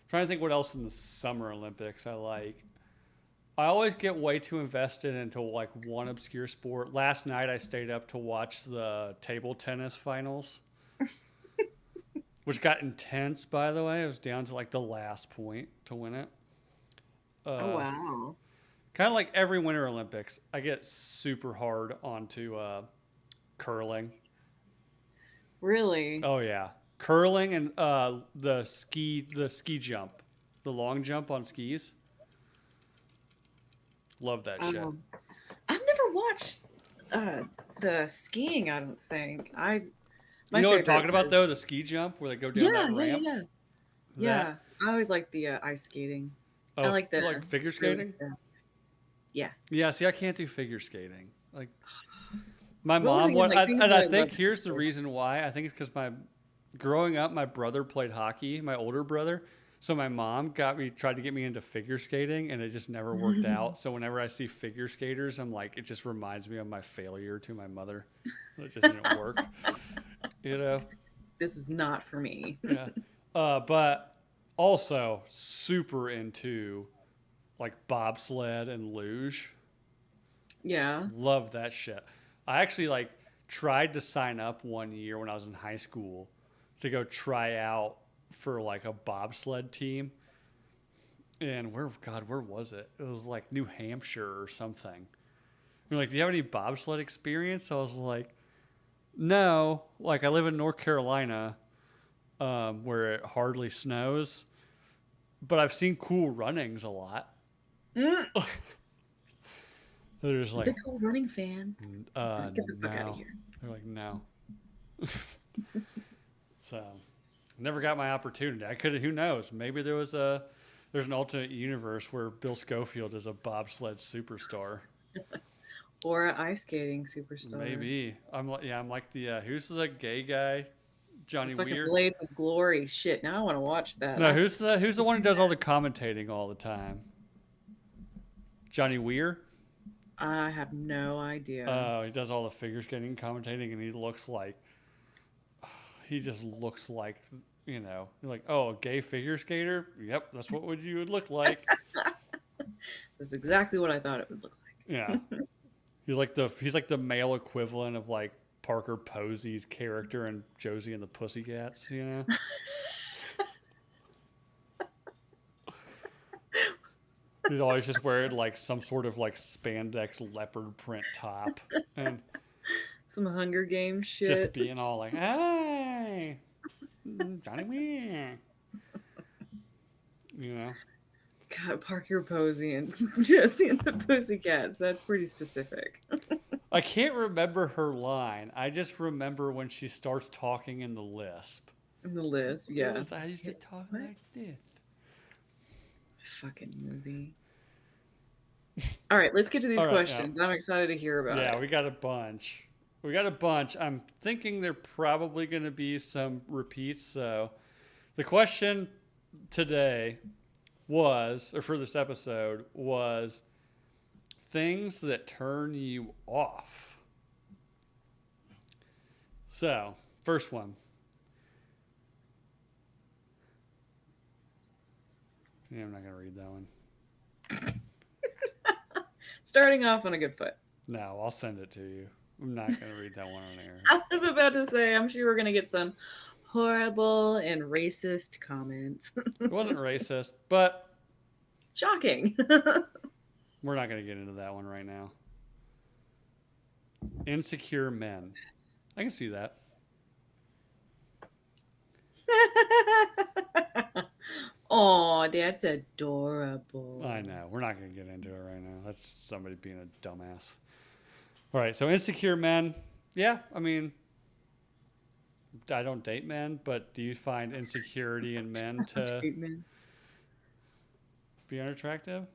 trying to think what else in the Summer Olympics I like. I always get way too invested into like one obscure sport. Last night I stayed up to watch the table tennis finals, which got intense. By the way, it was down to like the last point to win it. Oh, Uh, wow. Kind of like every Winter Olympics, I get super hard onto curling. Really? Oh yeah, curling and the ski jump, the long jump on skis. Love that shit. Um, I've never watched uh the skiing, I don't think. You My know what I'm favorite talking about was though? The ski jump where they go down yeah, that yeah, yeah, ramp. yeah. That Yeah. I always like the ice skating. I oh, like the like figure really skating. yeah. Yeah, see, I can't do figure skating. Like my But once mom, again, like things and that I I love think to here's the do. reason why. I think it's because growing up, my brother played hockey, my older brother. So my mom tried to get me into figure skating, and it just never worked out. So whenever I see figure skaters, I'm like, it just reminds me of my failure to my mother. It just didn't work, you know. This is not for me. Yeah, but also super into like bobsled and luge. Yeah. Love that shit. I actually like tried to sign up one year when I was in high school to go try out for like a bobsled team. And where was it? It was like New Hampshire or something. You're like, do you have any bobsled experience? I was like, no. Like, I live in North Carolina, where it hardly snows, but I've seen cool runnings a lot. Mm, They're just a big like, old running fan. Get the fuck out of no. here. They're like, no. So, never got my opportunity. I could have. Who knows? Maybe there's an alternate universe where Bill Schofield is a bobsled superstar. Or a ice skating superstar. Maybe I'm like the who's the gay guy? The Johnny fucking Weir. Blades of Glory. Shit, now I want to watch that. No, I who's the one who does all the commentating all the time? Johnny Weir. I have no idea. He does all the figure skating commentating, and he just looks like, like, oh, a gay figure skater. Yep, that's what you would look like. That's exactly what I thought it would look Yeah, he's like the male equivalent of like Parker Posey's character in Josie and the Pussycats. He's always just wearing like some sort of like spandex leopard print top and Some Hunger Games just shit. being all like, "Hey, Johnny Weir," you know. God, Parker Posey and Josie and the Pussycats. That's pretty specific. I can't remember her line. I just remember when she starts talking in the lisp. In the list, yeah. I used to talk What like this. fucking movie? All right, let's get to these All right, yeah, questions. I'm excited to hear about yeah, it. we got a bunch. We got a bunch. I'm thinking there probably going to be some repeats. So the question today or for this episode, was things that turn you off. So, first one. Yeah, I'm not going to read that one. Starting off on a good foot. No, I'll send it to you. I'm not going to read that one on air. I was about to say, I'm sure we're going to get some horrible and racist comments. It wasn't racist, but Shocking. we're not going to get into that one right now. Insecure men. I can see that. Oh, that's adorable. I know. We're not going to get into it right now. That's somebody being a dumbass. All right. So, insecure men. Yeah. I mean, I don't date men, but do you find insecurity in men to Treatment. be unattractive?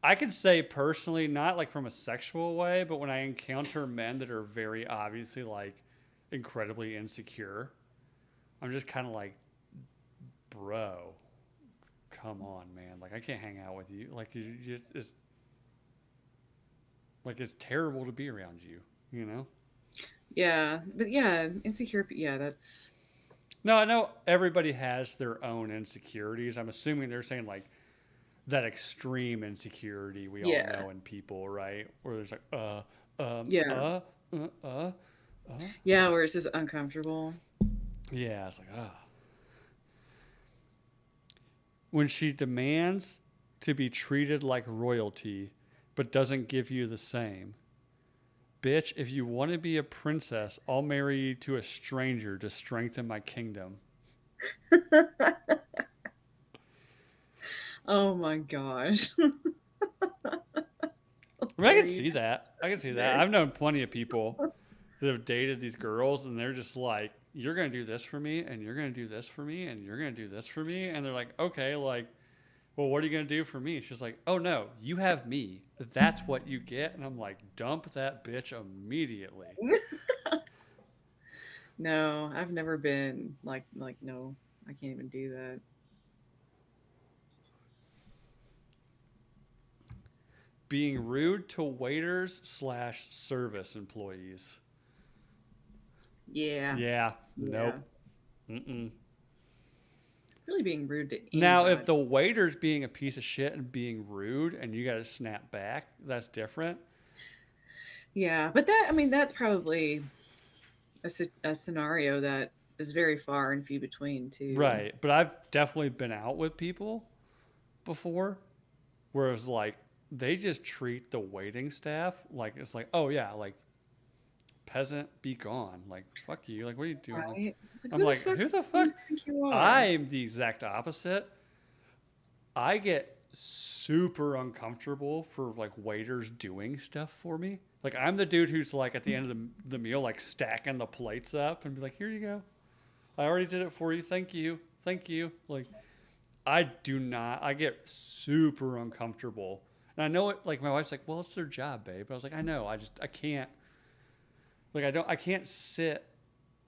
I could say personally, not like from a sexual way, but when I encounter men that are very obviously like incredibly insecure, I'm just kind of like, bro, come on, man. Like, I can't hang out with you. Like, it's terrible to be around you, you know? Yeah, but yeah, insecure. Yeah, that's No, I know everybody has their own insecurities. I'm assuming they're saying like that extreme insecurity we all yeah, know in people, right? Where there's like, yeah, uh, uh. yeah. Where it's just uncomfortable. Yeah, it's like, when she demands to be treated like royalty, but doesn't give you the same. Bitch, if you want to be a princess, I'll marry you to a stranger to strengthen my kingdom. Oh my gosh. I mean, I Are can you see that. I can see that. today? I've known plenty of people that have dated these girls, and they're just like, "You're gonna do this for me, and you're gonna do this for me, and you're gonna do this for me," and they're like, "Okay, like, well, what are you gonna do for me?" She's like, "Oh no, you have me. That's what you get." And I'm like, "Dump that bitch immediately." No, I've never been like no, I can't even do that. Being rude to waiters/service employees. Yeah, Yeah, yeah. nope. Mm-mm. Really being rude to Now, if anybody. the waiter's being a piece of shit and being rude, and you got to snap back, that's different. Yeah, but that I mean that's probably a scenario that is very far and few between too. Right. But I've definitely been out with people before where it's like they just treat the waiting staff like it's like, oh yeah, like peasant, be gone. Like fuck you. Like what are you doing? Like Right? It's like, I'm who the like, fuck who the do fuck? you think you are? I'm the exact opposite. I get super uncomfortable for like waiters doing stuff for me. Like I'm the dude who's like at the end of the meal, like stacking the plates up and be like, here you go. I already did it for you. Thank you. Thank you. Like I do not. I get super uncomfortable, and I know it. Like my wife's like, "Well, it's their job, babe." But I was like, "I know. I can't. Like, I can't sit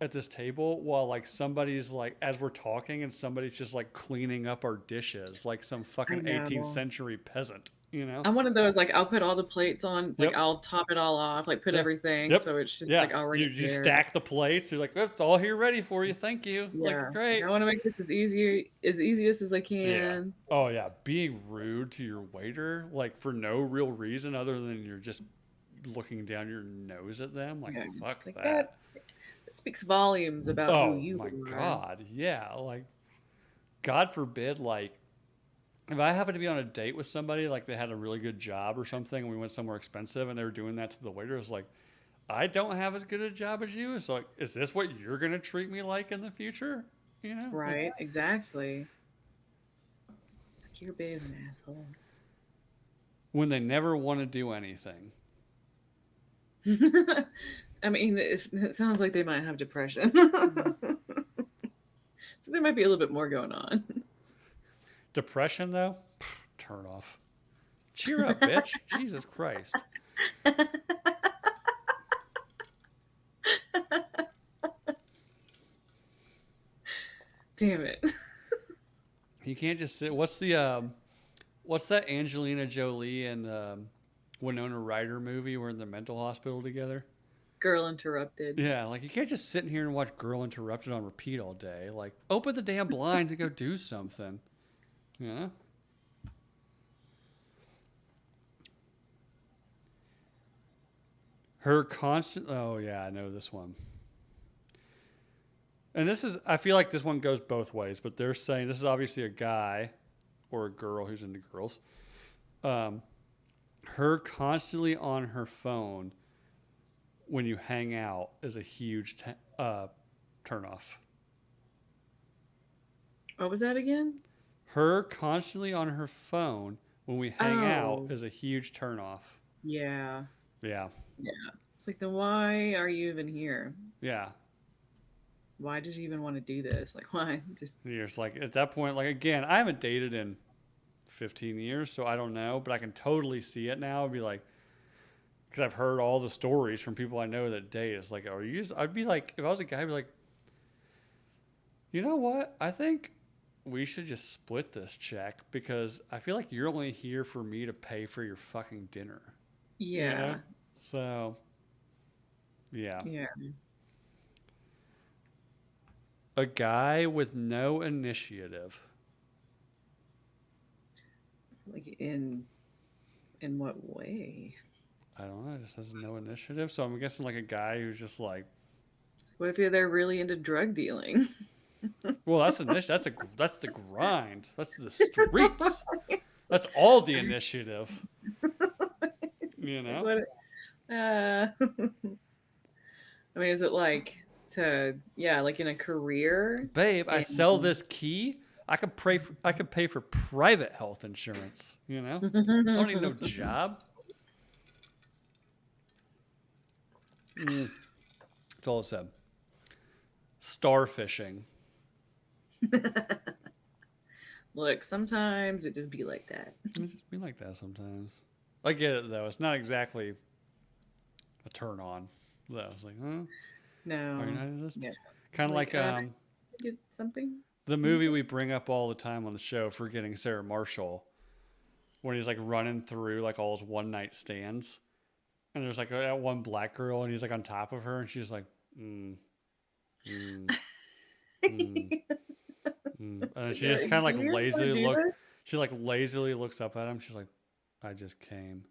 at this table while like somebody's like as we're talking and somebody's just like cleaning up our dishes like some I fucking 18th know. century peasant. You know? I'm one of those, like, I'll put all the plates on, like, Yep. I'll top it all off, like, put Yeah. everything Yep. so it's just, Yeah. like, You already you there. stack the plates. You're like, it's all here ready for you. Thank you. Like, Yeah. It's like, great. I want to make this as easiest as I Yeah. can. Oh yeah. Being rude to your waiter, like for no real reason other than you're just looking down your nose at them. Like, Yeah. fuck It's like that. that speaks volumes about who Oh you my are. God. Yeah. Like, God forbid, like, if I happened to be on a date with somebody, like they had a really good job or something, and we went somewhere expensive and they were doing that to the waiter, it's like, I don't have as good a job as you. It's like, is this what you're going to treat me like in the future? You know? Like, Right? Exactly. It's like, you're a bit of an asshole. when they never want to do anything. I mean, it sounds like they might have depression. So there might be a little bit more going on. Depression, though, turn off. Cheer up, bitch. Jesus Christ. Damn it. You can't just sit. What's that Angelina Jolie and Winona Ryder movie where in the mental hospital together? Girl interrupted. Yeah, like you can't just sit in here and watch Girl Interrupted on repeat all day. Like, open the damn blinds and go do something. You know? Her constant. Oh, yeah, I know this one. And this is, I feel like this one goes both ways, but they're saying this is obviously a guy or a girl who's into girls. Um, her constantly on her phone when you hang out is a huge turn off. What was that again? Her constantly on her phone when we hang out Oh, is a huge turn off. yeah. Yeah. Yeah. It's like, then why are you even here? Yeah. Why did you even want to do this? Like, why? Just, You're just like, at that point, like, again, I haven't dated in 15 years, so I don't know, but I can totally see it now. I'd be like, because I've heard all the stories from people I know that date. It's like, are you? I'd be like, if I was a guy, I'd be like, you know what? I think we should just split this check because I feel like you're only here for me to pay for your fucking dinner. You know? yeah. So, yeah. Yeah. A guy with no initiative. Like, in what way? I don't know. Just has no initiative. So I'm guessing like a guy who's just like, What if they're really into drug dealing? well, that's that's the grind. That's the streets. That's all the initiative. You Like, know, what? I mean, is it like yeah, like in a career? babe. I In, sell this key. I could pay for private health insurance. You know, I don't need no job. Mm, that's all it said. Starfishing. Look, sometimes it just be like that. It just be like that sometimes. I get it though. It's not exactly a turn on. Though it's like, huh? Are you No. not into this? Yeah. Kind of Like, like get something? the movie we bring up all the time on the show, Forgetting Sarah Marshall, when he's like running through like all his one night stands, and there's like that one black girl, and he's like on top of her, and she's like, mm, mm, mm, mm. It's And like, she just kind of do like you really want to lazily do look. this? She like lazily looks up at him. She's like, I just came,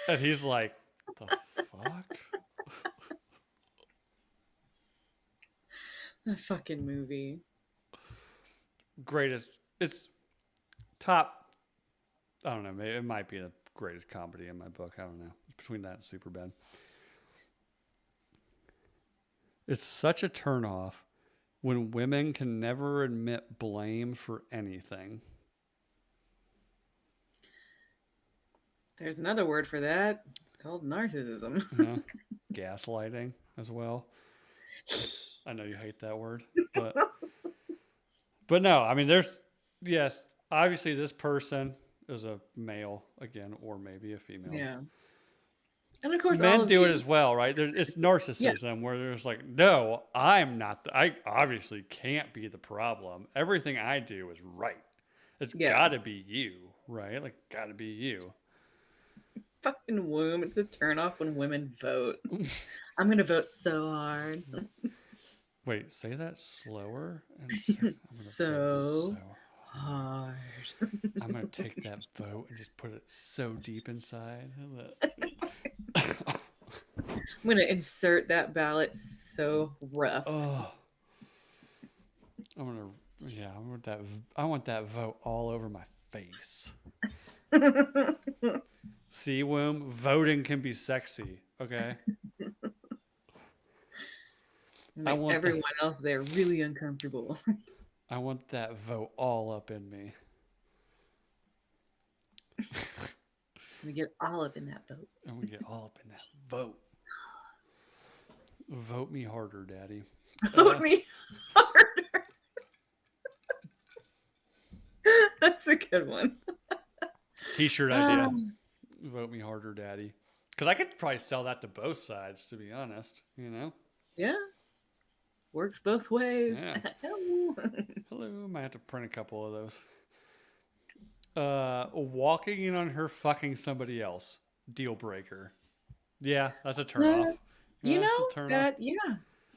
and he's like, the fuck. The fucking movie. Greatest. It's top. I don't know. Maybe it might be the greatest comedy in my book. I don't know. It's between that and Superbad. It's such a turnoff when women can never admit blame for anything. There's another word for that. It's called narcissism. You know, gaslighting as well. I know you hate that word, but no. I mean, there's yes. Obviously, this person is a male again, or maybe a female. Yeah. And of course, all Men of do it these. as well, right? It's Yeah. narcissism where there's like, no, I'm not. I obviously can't be the problem. Everything I do is right. It's Yeah. got to be you, right? Like, got to be you. Fucking womb. It's a turnoff when women vote. I'm going to vote so hard. Wait, say that slower. I'm gonna vote so So hard. hard. I'm gonna take that vote and just put it so deep inside that. I'm going to insert that ballot so rough. Oh, I'm gonna. Yeah, I want that. I want that vote all over my face. See, womb, voting can be sexy. Okay, I Make want the. everyone else there really uncomfortable. I want that vote all up in me. We get Olive in that boat. I'm gonna get all up in that vote. Vote me harder, Daddy. Vote me harder. That's a good one. T-shirt idea. Vote me harder, Daddy. Because I could probably sell that to both sides, to be honest. You know? Yeah. Works both ways. Yeah. Hello. Might have to print a couple of those. Walking in on her fucking somebody else. Deal breaker. Yeah, that's a turnoff. You That's know a turn off. that, yeah.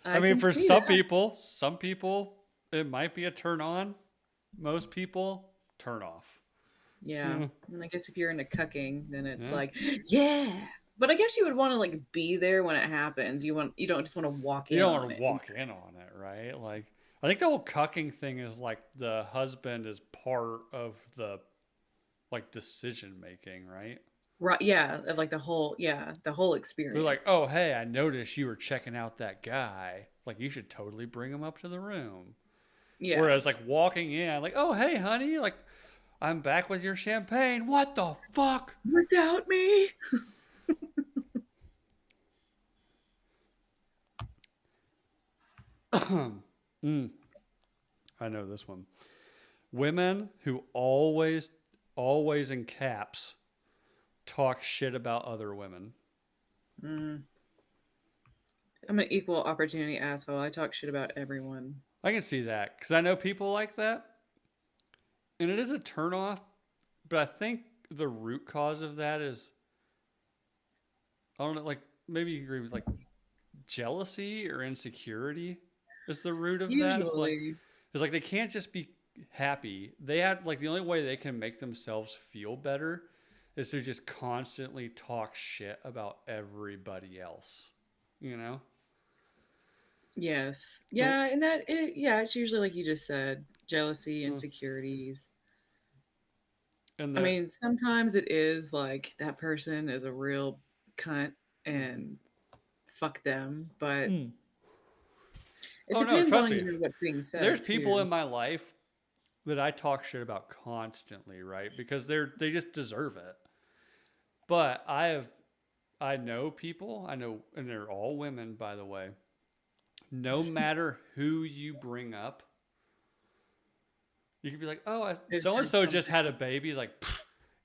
I mean, can for see some that. people, it might be a turn on. Most people, turn off. Yeah. Yeah. And I guess if you're into cucking, then it's Yeah. like, yeah. But I guess you would want to like be there when it happens. You don't just want to walk You in don't on want to it. walk in on it, right? Like, I think the whole cucking thing is like the husband is part of the like decision making, right? Right, yeah, of like the whole They're like, experience. oh, hey, I noticed you were checking out that guy. Like, you should totally bring him up to the room. Yeah. Whereas, like, walking in, like, oh, hey, honey, like, I'm back with your champagne. What the fuck? Without me. Mm, I know this one. Women who always in caps, talk shit about other women. Mm. I'm an equal opportunity asshole. I talk shit about everyone. I can see that because I know people like that. And it is a turnoff, but I think the root cause of that is, I don't know, like, maybe you agree with, like, jealousy or insecurity is the root of that. Usually. It's like they can't just be happy. They have, like, the only way they can make themselves feel better is to just constantly talk shit about everybody else, you know? Yes. Well, Yeah, and yeah, it's usually like you just said, jealousy, uh, insecurities. and I the, mean, sometimes it is like that person is a real cunt and fuck them, but mm. it Oh no, depends trust on, me. what's being There's said people too. in my life that I talk shit about constantly, right? Because they just deserve it. But I know people, I know, and they're all women, by the way. No matter who you bring up, you could be like, oh, They've so and said so just something. had a baby. Like,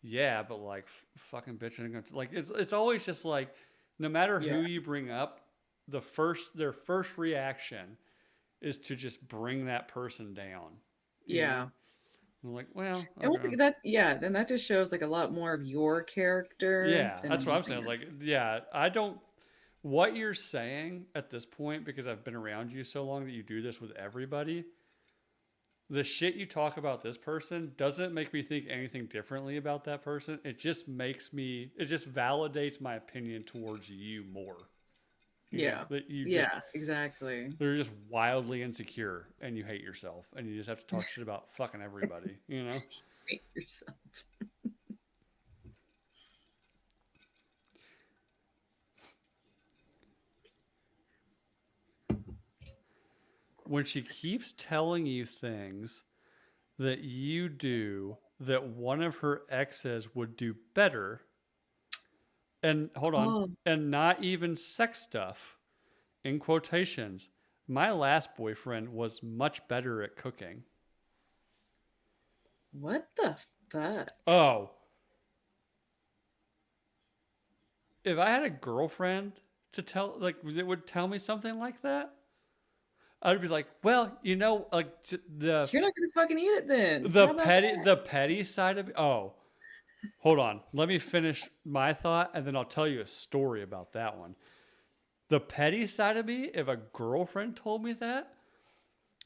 yeah, but like, fucking bitch, ain't gonna like it's always just like, no matter Yeah. who you bring up, their first reaction is to just bring that person down. You know, Yeah. and I'm like, well, And once okay. that, yeah, then that just shows like a lot more of your character Yeah, than that's what I'm anything saying. Like, else. yeah, I don't. What you're saying at this point, because I've been around you so long that you do this with everybody, the shit you talk about this person doesn't make me think anything differently about that person. It just makes me, it just validates my opinion towards you more. You know, Yeah. that you just, Yeah, exactly. they're just wildly insecure and you hate yourself and you just have to talk shit about fucking everybody, you know? Hate yourself. when she keeps telling you things that you do that one of her exes would do better, and hold on, Oh, and not even sex stuff, in quotations. My last boyfriend was much better at cooking. what the fuck? Oh, if I had a girlfriend to tell, like, that would tell me something like that, I'd be like, well, like You're not gonna fucking eat it then. the How about petty that? the petty side of, oh, hold on, let me finish my thought, and then I'll tell you a story about that one. The petty side of me, if a girlfriend told me that,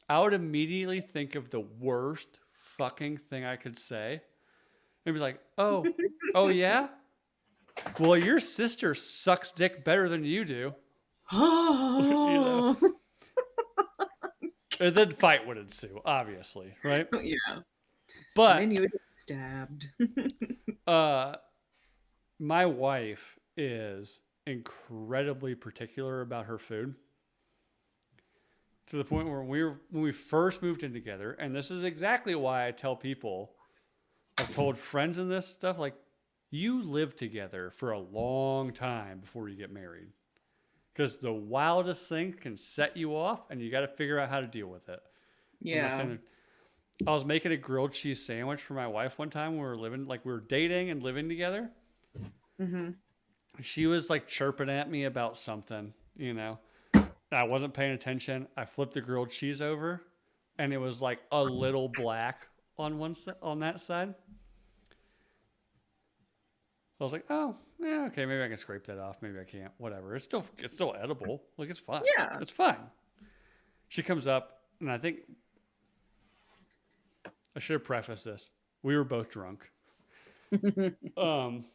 I would immediately think of the worst fucking thing I could say and be like, oh yeah? Well, your sister sucks dick better than you do. you know? Oh, And then fight would ensue, obviously, right? yeah. And then But you would get stabbed. uh, my wife is incredibly particular about her food to the point where when we first moved in together, and this is exactly why I tell people, I've told friends in this stuff, like, you live together for a long time before you get married. Because the wildest thing can set you off, and you got to figure out how to deal with it. I'm not saying Yeah. that. I was making a grilled cheese sandwich for my wife one time when we were living, like, we were dating and living together. Mm-hmm. She was like chirping at me about something, I wasn't paying attention. I flipped the grilled cheese over, and it was like a little black on on that side. I was like, oh, yeah, okay, maybe I can scrape that off. Maybe I can't. Whatever. It's still edible. Like, it's fine. Yeah. It's fine. She comes up, and I think I should have prefaced this. We were both drunk. Um,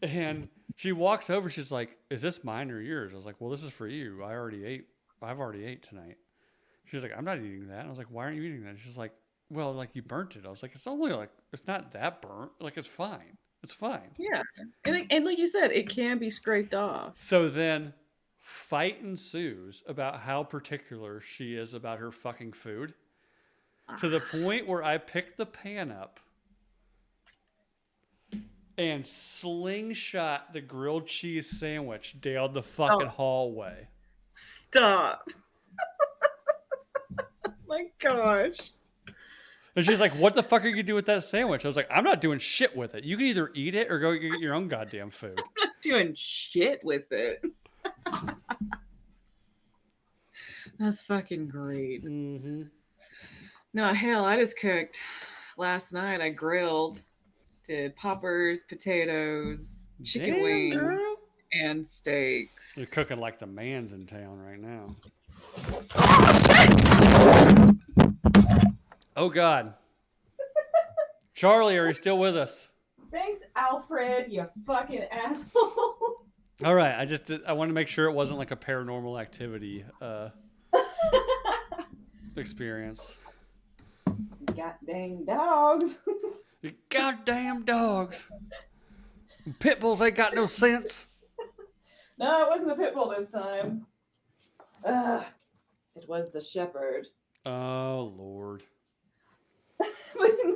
and she walks over. She's like, "Is this mine or yours?" I was like, "Well, this is for you. I already ate. I've already ate tonight." She's like, "I'm not eating that." I was like, "Why aren't you eating that?" She's like, "Well, like you burnt it." I was like, "It's only like it's not that burnt. Like it's fine. It's fine." Yeah. And like you said, it can be scraped off. So then, fight ensues about how particular she is about her fucking food, to the point where I picked the pan up and slingshot the grilled cheese sandwich down the fucking Oh, hallway. stop. My gosh. And she's like, "What the fuck are you doing with that sandwich?" I was like, "I'm not doing shit with it. You can either eat it or go get your own goddamn food." I'm not doing shit with it. That's fucking great. Mm-hmm. No, hell, I just cooked last night. I grilled, did poppers, potatoes, chicken Damn, girl. wings, and You're steaks. cooking like the man's in town right now. Oh, God. Charlie, are you still with us? Thanks, Alfred, you fucking asshole. All right. I want to make sure it wasn't like a paranormal activity experience. God dang dogs. You goddamn dogs. Pit bulls ain't got no sense. No, it wasn't the pit bull this time. It was the shepherd. Oh, Lord.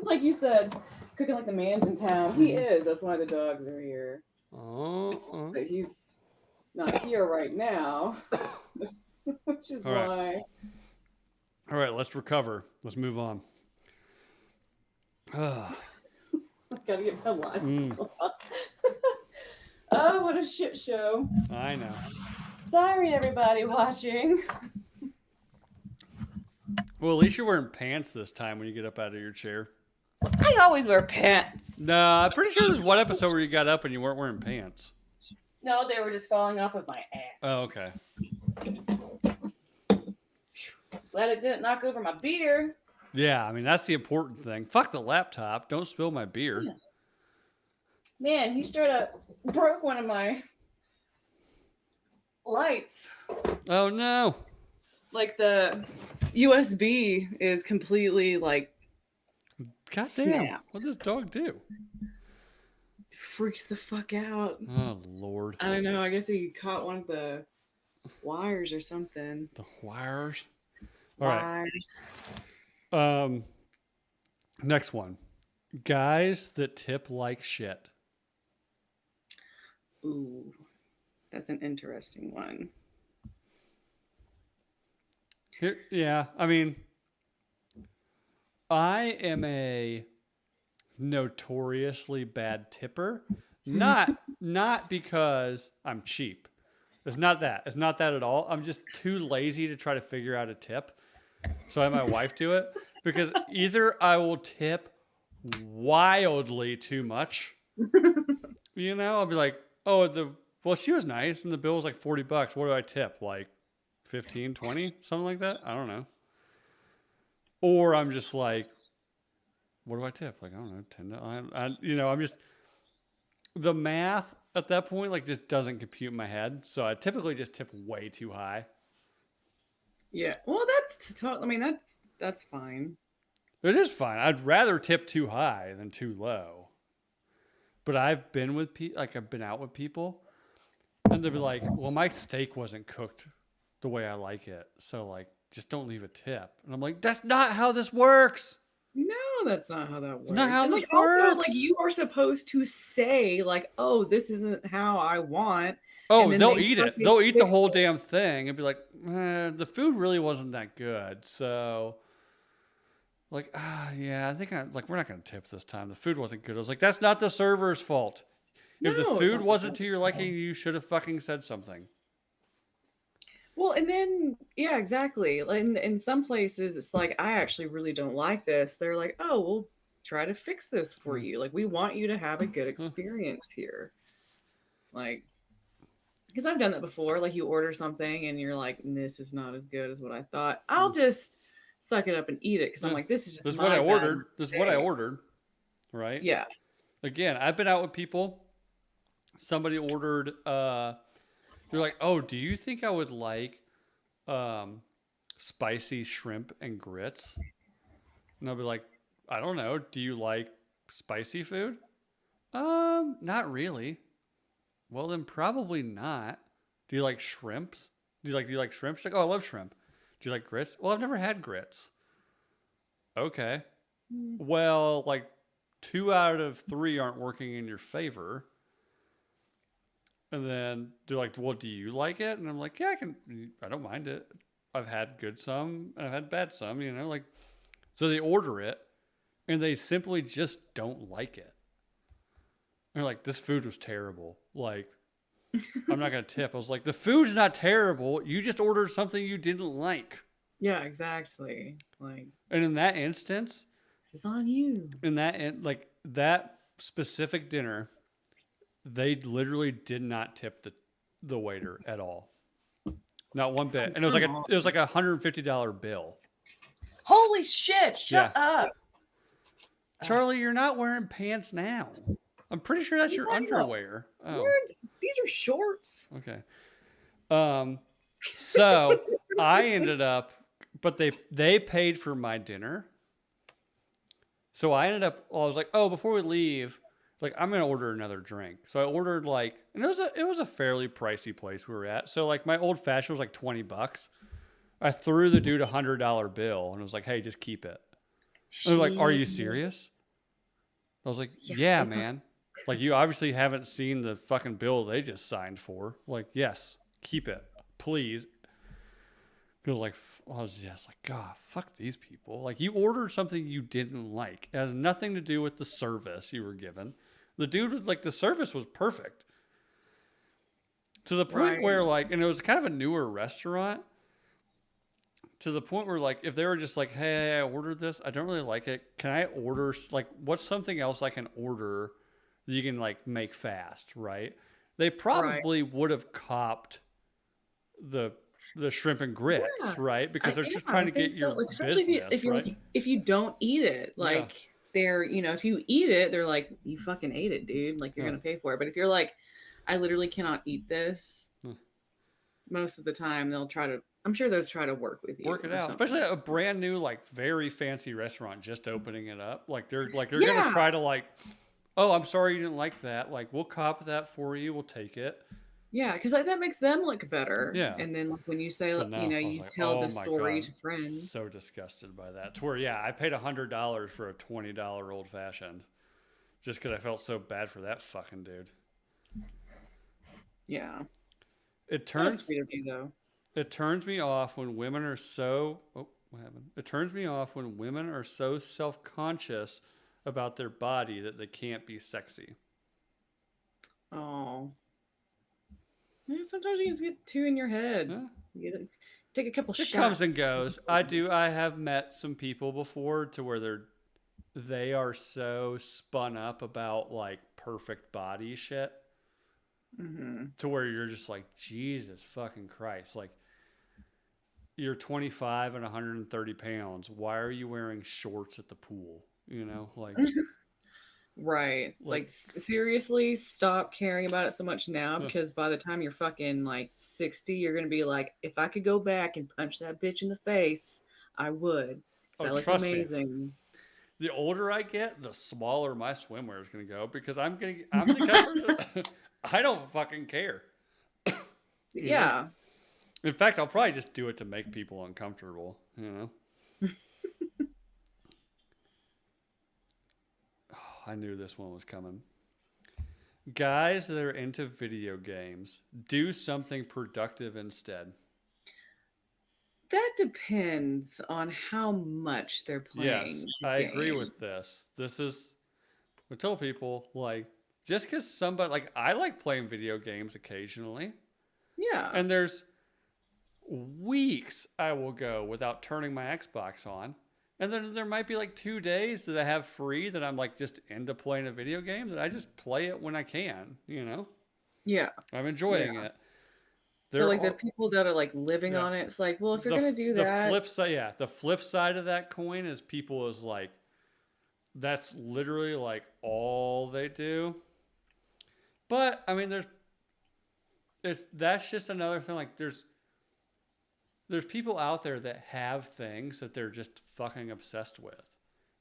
Like you said, cooking like the man's in town. He is. That's why the dogs are here. But he's not here right now, which is All right. why. All right, let's recover. Let's move on. I gotta get my lines. Oh, what a shit show. I know. Sorry, everybody watching. Well, at least you're wearing pants this time when you get up out of your chair. I always wear pants. No, I'm pretty sure there's one episode where you got up and you weren't wearing pants. No, they were just falling off of my ass. Oh, okay. Glad it didn't knock over my beer. Yeah, I mean, that's the important thing. Fuck the laptop. Don't spill my beer. Yeah. Man, he straight up broke one of my lights. Oh, no. Like the USB is completely like God damn. snapped. What does this dog do? Freaks the fuck out. Oh, Lord. I don't know. I guess he caught one of the wires or something. The wires. All right. Wires. Um, next one. Guys that tip like shit. Ooh, that's an interesting one. Here, yeah. I mean, I am a notoriously bad tipper. Not because I'm cheap. It's not that. It's not that at all. I'm just too lazy to try to figure out a tip. So I have my wife do it because either I will tip wildly too much. I'll be like, "Oh, she was nice and the bill was like $40. What do I tip? Like 15, 20, something like that? I don't know." Or I'm just like, "What do I tip? Like, I don't know, 10. I'm just the math at that point like just doesn't compute in my head. So I typically just tip way too high. Yeah. Well, I mean, that's fine. It is fine. I'd rather tip too high than too low. But I've been with people, like I've been out with people, and they'll be like, "Well, my steak wasn't cooked the way I like it, so like, just don't leave a tip." And I'm like, "That's not how this works. No, that's not how that It's not works. how And this like also like works." you are supposed to say like, "Oh, this isn't how I want." And Oh, then they'll they eat it. fucking They'll eat the fix whole it. damn thing and be like, "The food really wasn't that good." So, like, yeah, I think we're not gonna tip this time. The food wasn't good. I was like, "That's not the server's fault. If the No, it's food not the wasn't to service your at all. liking, you should have fucking said something." Well, and then yeah, exactly. In some places, it's like I actually really don't like this. They're like, "Oh, we'll try to fix this for Uh, you. Like, we want you to have a good uh, experience here." Like, because I've done that before. Like, you order something and you're like, "This is not as good as what I thought." I'll uh, just suck it up and eat it because I'm uh. like, "This is just This is what I my bad ordered. This is what I mistake." ordered. Right? Yeah. Again, I've been out with people. Somebody ordered. They're like, "Oh, do you think I would like um, spicy shrimp and grits?" And I'll be like, "I don't know. Do you like spicy food?" Not really. Well, then probably not. Do you like shrimps? Do you like shrimp? She's like, "Oh, I love shrimp." Do you like grits? Well, I've never had grits. Okay. Mm. Well, like 2 out of 3 aren't working in your favor. And then they're like, "Well, do you like it?" And I'm like, "Yeah, I can. I don't mind it. I've had good some and I've had bad some. Like." So they order it, and they simply just don't like it. They're like, "This food was terrible. Like, I'm not gonna tip." I was like, "The food's not terrible. You just ordered something you didn't like." Yeah, exactly. Like, And in that instance, this is on you. like that specific dinner, they literally did not tip the waiter at all. Not one bit. Oh, And it was like come a on. it was like $150 bill. Holy shit! Shut Yeah. up. Ugh. Charlie, you're not wearing pants now. I'm pretty sure that's What are you your talking about? underwear. Oh, We're, these are shorts. okay. Um, so I ended up, but they paid for my dinner. So I ended up. I was like, "Oh, before we leave, like I'm gonna order another drink." So I ordered like, and it was a fairly pricey place we were at. So like my old fashioned was like $20. I threw the dude $100 bill and was like, "Hey, just keep it." And they're like, "Are Shit. you serious?" I was like, Yeah, "Yeah, they fucking. man. Like you obviously haven't seen the fucking bill they just signed for. Like, yes, keep it, please." Because like I was just like, God, fuck these people. Like you ordered something you didn't like. It has nothing to do with the service you were given. The dude was like, the service was perfect to the point Right. where like, and it was kind of a newer restaurant. To the point where like if they were just like, "Hey, I ordered this, I don't really like it, can I order like what's something else I can order that you can like make fast?" Right? They Right. probably would have copped the the shrimp and grits, Yeah. right? Because they're Yeah, just trying I to think get so. your Like, especially business, right? if you don't eat it, Yeah, like they're if you eat it, they're like, you fucking ate it, dude. Like you're yeah. gonna pay for it. But if you're like, I literally cannot eat this, Hmm. most of the time they'll try to. I'm sure they'll try to work with you Work it or out, something. especially a brand new, like very fancy restaurant just opening it up. Like they're gonna Yeah. try to like, "Oh, I'm sorry you didn't like that. Like we'll cop that for you. We'll take it." Yeah, because like that makes them look better. Yeah. And then like, when you say, But you no, know, I was you like, tell oh the my story God, to friends. so disgusted by that. To where, yeah, I paid $100 for a $20 old fashioned just because I felt so bad for that fucking dude. Yeah, It that was turns sweet of you though. it turns me off when women are so oh what happened? It turns me off when women are so self conscious about their body that they can't be sexy. Oh, yeah, sometimes you just get too in your head. Yeah. You gotta take a couple It comes and shots. goes. I have met some people before to where they are so spun up about like perfect body shit Mm-hmm. to where you're just like Jesus fucking Christ. Like you're 25 and 130 pounds. Why are you wearing shorts at the pool? You know, Right. It's like like seriously, stop caring about it so much now huh. because by the time you're fucking like 60, you're gonna be like, if I could go back and punch that bitch in the face, I would. Because Oh, I look trust me. amazing. The older I get, the smaller my swimwear is going to go because I'm the kind of person I don't fucking care. You know. Yeah. In fact, I'll probably just do it to make people uncomfortable. You know. Oh, I knew this one was coming. Guys that are into video games, do something productive instead. That depends on how much they're Yes, playing the I agree game. with this. This is I tell people like just because somebody like I like playing video games occasionally, Yeah. and there's weeks I will go without turning my Xbox on. And then there might be like 2 days that I have free that I'm like just into playing a video game that I just play it when I can, you know? Yeah. I'm Yeah. enjoying it. But There like the are people that are like living yeah. on it, it's like, well, if you're The gonna do the that, flip side yeah, the flip side of that coin is people is like that's literally like all they do. But I mean that's just another thing like there's people out there that have things that they're just fucking obsessed with,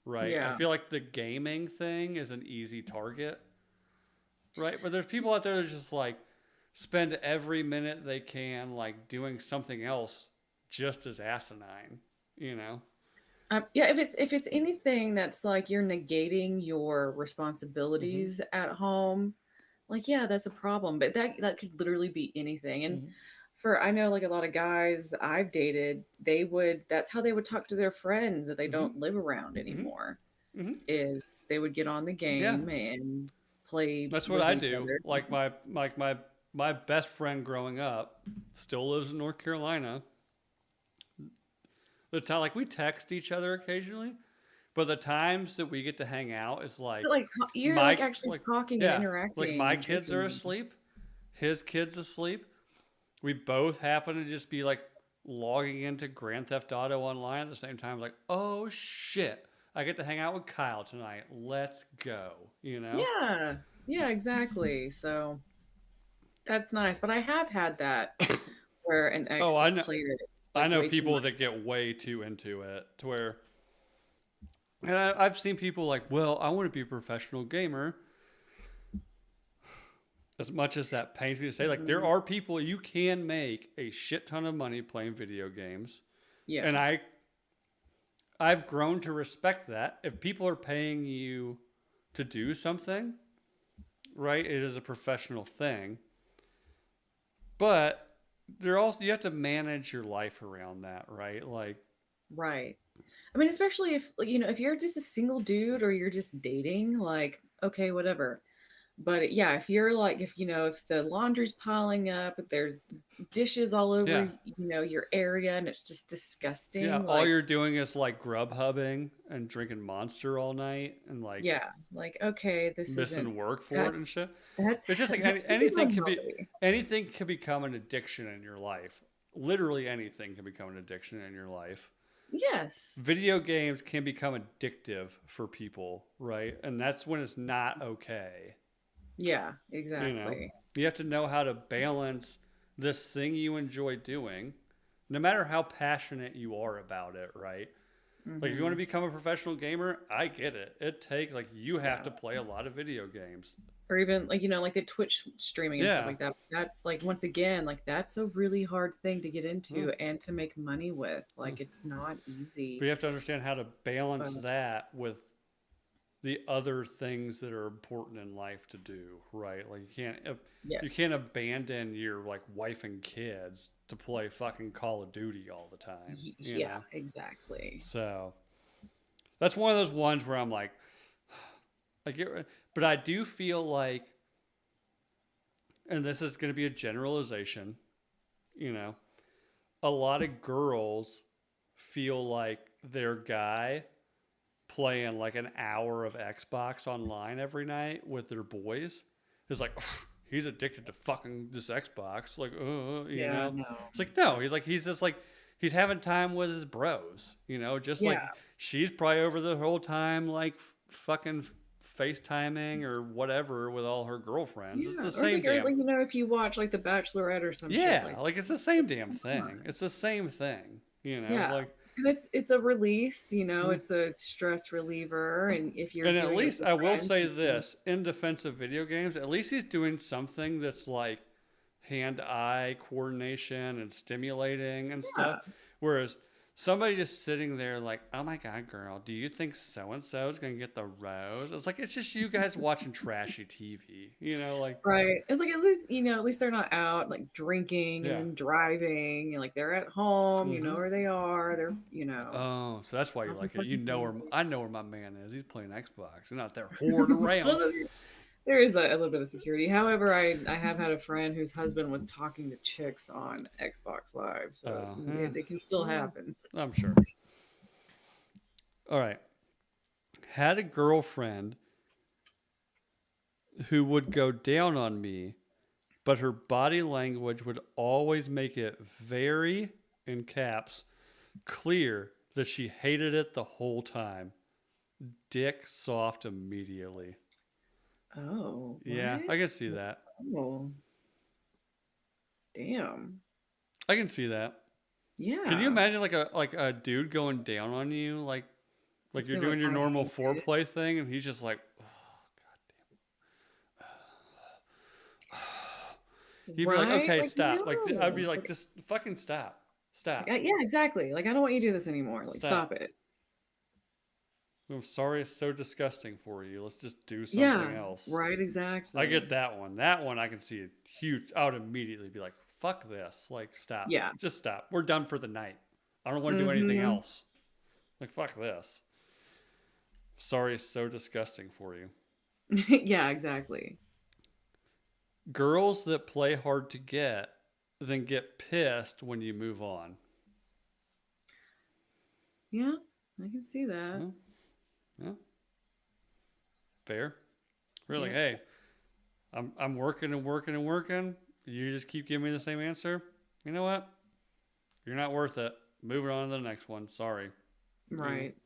right? I yeah. feel like the gaming thing is an easy target, right? But there's people out there that just like spend every minute they can like doing something else just as asinine, you know? Yeah, if it's anything that's like you're negating your Mm-hmm. responsibilities at home, like yeah, that's a problem. But that could literally be anything. And Mm-hmm. for I know like a lot of guys I've dated, they would that's how they would talk to their friends that they Mm-hmm. don't live around Mm-hmm. anymore. Mm-hmm. Is they would get on the Yeah, game and play that's what with I each do. other. My best friend growing up still lives in North Carolina. The time like we text each other occasionally, but the times that we get to hang out is like But like you're like my actually like talking and yeah, like interacting my and kids are drinking. asleep, his kids asleep. We both happen to just be like logging into Grand Theft Auto online at the same time. Like, oh shit, I get to hang out with Kyle tonight. Let's go. You know? Yeah. Yeah, exactly. So that's nice. But I have had that where an Oh, ex just played it I like know way too people much. that get way too into it to where, and I've seen people like, well, I want to be a professional gamer. As much as that pains me to say, like there Mhm. are people you can make a shit ton of money playing video games, Yeah. and I've grown to respect that. If people are paying you to do something, right, it is a professional thing. But there also you have to manage your life around that, right? Like, Right. I mean, especially if like, if you're just a single dude or you're just dating, like, okay, whatever. But yeah, if you're like, if the laundry's piling up, if there's dishes all over, yeah, your area and it's just yeah. disgusting, All like, you're doing is like grub hubbing and drinking Monster all night and like yeah, like, okay, this isn't, missing work for it and that's, shit. that's, It's just like this is unhealthy. anything can become an addiction in your life. Literally anything can become an addiction in your life. Yes. Video games can become addictive for people, right? And that's when it's not okay. Yeah, You know, exactly. you have to know how to balance this thing you enjoy doing, no matter how passionate you are about it, right? Like if you want to Hmm. become a professional gamer, I get it. It takes like you have Yeah. to play a lot of video games. Or even like, like the Twitch streaming and stuff Yeah. like that. That's like, once again, like that's a really hard thing to get Hmm. into and to make money with. Hmm. Like it's not But easy. you have to understand how to But balance that with the other things that are important in life to do, right? Like you can't yes. abandon your like wife and kids to play fucking Call of Duty all the time, you Yeah, know? exactly. So that's one of those ones where I'm like, I get, but I do feel like, and this is going to be a generalization, you know, a lot of girls feel like their guy playing like an hour of Xbox online every night with their boys is like, he's addicted to fucking this Xbox. Like, you Yeah, know, no. it's like, no, That's he's just like, he's having time with his bros, you know, just yeah. like she's probably over the whole time, like fucking FaceTiming or whatever with all her girlfriends. It's Yeah. the Or same like, or damn, like, if you watch like The Bachelorette or some shit yeah, like like it's the same damn come thing. on. It's the same thing, you know, Yeah. like, And it's a release, mm. it's a stress reliever. And if you're And at doing it with least your I will friends, say you can, this in defense of video games, at least he's doing something that's like hand eye coordination and stimulating and stuff. yeah. Whereas somebody just sitting there like, oh my God, girl, do you think so and so is going to get the rose? It's like, it's just you guys watching trashy TV, you know, like, Right. It's like, at least, at least they're not out like drinking and yeah. then driving, and like they're at home, Mm-hmm. where they are. They're, Oh, so that's why you not the like it. You fucking know where crazy. I know where my man is. He's playing Xbox. He's not there whoring around. Well, there is a little bit of security. However, I have had a friend whose husband was talking to chicks on Xbox Live, so Yeah. it can still Well, happen. I'm sure. All right. Had a girlfriend who would go down on me, but her body language would always make it very, in caps, clear that she hated it the whole time. Dick soft immediately. Oh, Yeah, what? I can see that. Oh, damn. I can see that. Can you Yeah. imagine like a dude going down on you like It's you're been doing like, your I normal hate it. foreplay thing and he's just like, he'd be like, Right? okay, Like, stop. Like I'd be no. like, just fucking stop, stop, Yeah, exactly. Like, I don't want you to do this anymore. Like, stop. stop it. I'm sorry, it's so disgusting for you. Let's just do something Yeah. else. Right. I Exactly. get that one. That one I can see it huge. I would immediately be like, fuck this. Like, stop. Yeah. Just stop. We're done for the night. I don't want to do anything Mm-hmm. else. Like, fuck this. Sorry, it's so disgusting for you. Yeah. Exactly. Girls that play hard to get then get pissed when you move on. Yeah. I can see that. Yeah, yeah, fair. Really, Yeah. hey, I'm working and working and working. You just keep giving me the same answer. You know what? You're not worth it. Moving on to the next one. Sorry. You know, Right.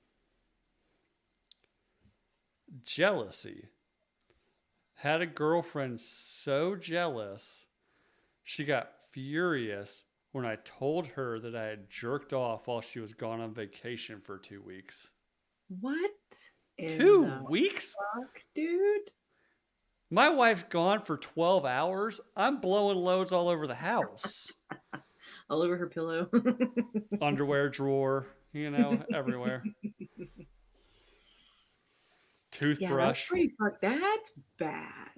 jealousy. Had a girlfriend so jealous, she got furious when I told her that I had jerked off while she was gone on vacation for 2 weeks. What in the 2 weeks? fuck, dude? My wife's gone for 12 hours. I'm blowing loads all over the house. All over her pillow. Underwear drawer, everywhere. Yeah, that's Toothbrush. pretty fuck. That's bad.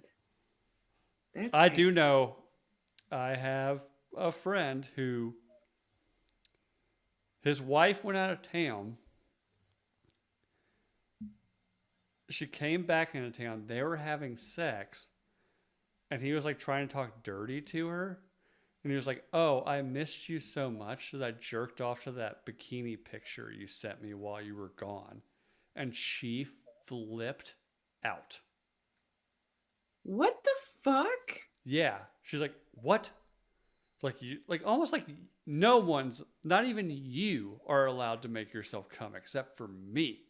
That's I bad. do know I have a friend who his wife went out of town. She came back into town. They were having sex, and he was like trying to talk dirty to her. And he was like, "Oh, I missed you so much that I jerked off to that bikini picture you sent me while you were gone." And she flipped out. What the fuck? Yeah. She's like, "What?" Like you like almost like no one's not even you are allowed to make yourself come except for me.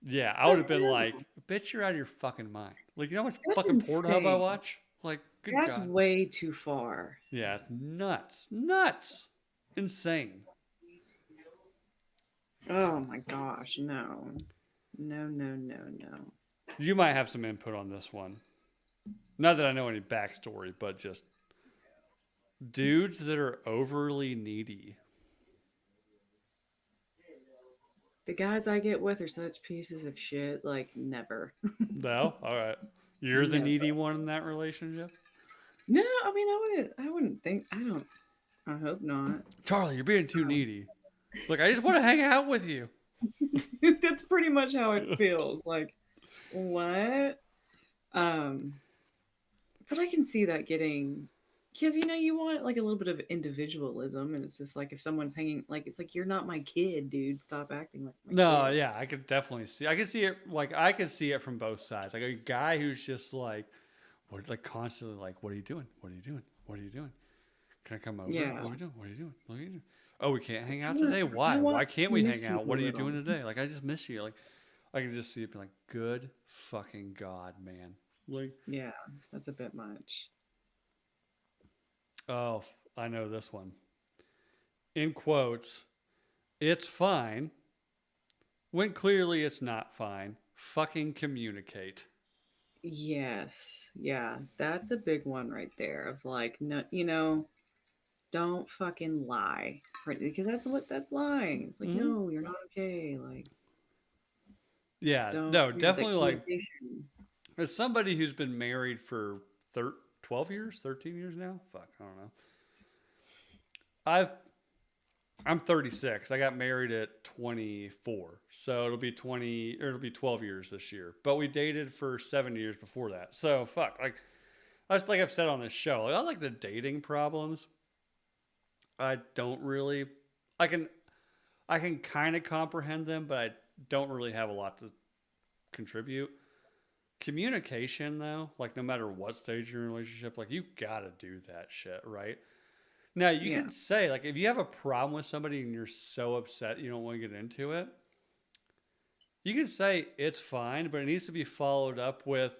Yeah, I The would have been like, hell? bitch, you're out of your fucking mind. Like, you know how much That's fucking Pornhub I insane. watch? Like, good That's God. way too far. Yeah, it's nuts. Nuts. Insane. Oh my gosh, no. No, no, no, no. You might have some input on this one. Not that I know any backstory, but just dudes that are overly needy. The guys I get with are such pieces of shit, like never. No, all right. You're the Never. needy one in that relationship. No, I mean I wouldn't think I don't I hope not. Charlie, you're being too Um, needy. Look, I just want to hang out with you. that's pretty much how it feels. Like, what? Um, but I can see that getting because you want like a little bit of individualism, and it's just like if someone's hanging, like it's like you're not my kid, dude. Stop acting like my No, kid. yeah, I could definitely see. I could see it. Like I could see it from both sides. Like a guy who's just like, what, like constantly like, what are you doing? What are you doing? What are you doing? Can I come over? Yeah, What are we doing? What are you doing? What are you doing? Oh, we can't it's like hang I out want today. I Why? want Why can't to we hang miss you out? a What are you little. doing today? Like I just miss you. Like I can just see it being like, good fucking god, man. Like, Yeah, that's a bit much. oh, I know this one. In quotes, it's fine when clearly it's not fine. Fucking communicate. Yes, yeah, that's a big one right there. Of like, no, don't fucking lie, because that's lying. It's like, Mm-hmm. no, you're not okay. Like, Yeah, don't no, that definitely like communication. as somebody who's been married for 12 years, 13 years now. Fuck, I don't know. I've I'm 36. I got married at 24. So it'll be 20 or it'll be 12 years this year. But we dated for 7 years before that. So fuck, like that's like I've said on this show. Like, I like the dating problems. I don't really I can I can kind of comprehend them, but I don't really have a lot to contribute. Communication though, like no matter what stage you're in a relationship, like you gotta do that shit, right? Now you Yeah, can say like if you have a problem with somebody and you're so upset you don't want to get into it, you can say it's fine, but it needs to be followed up with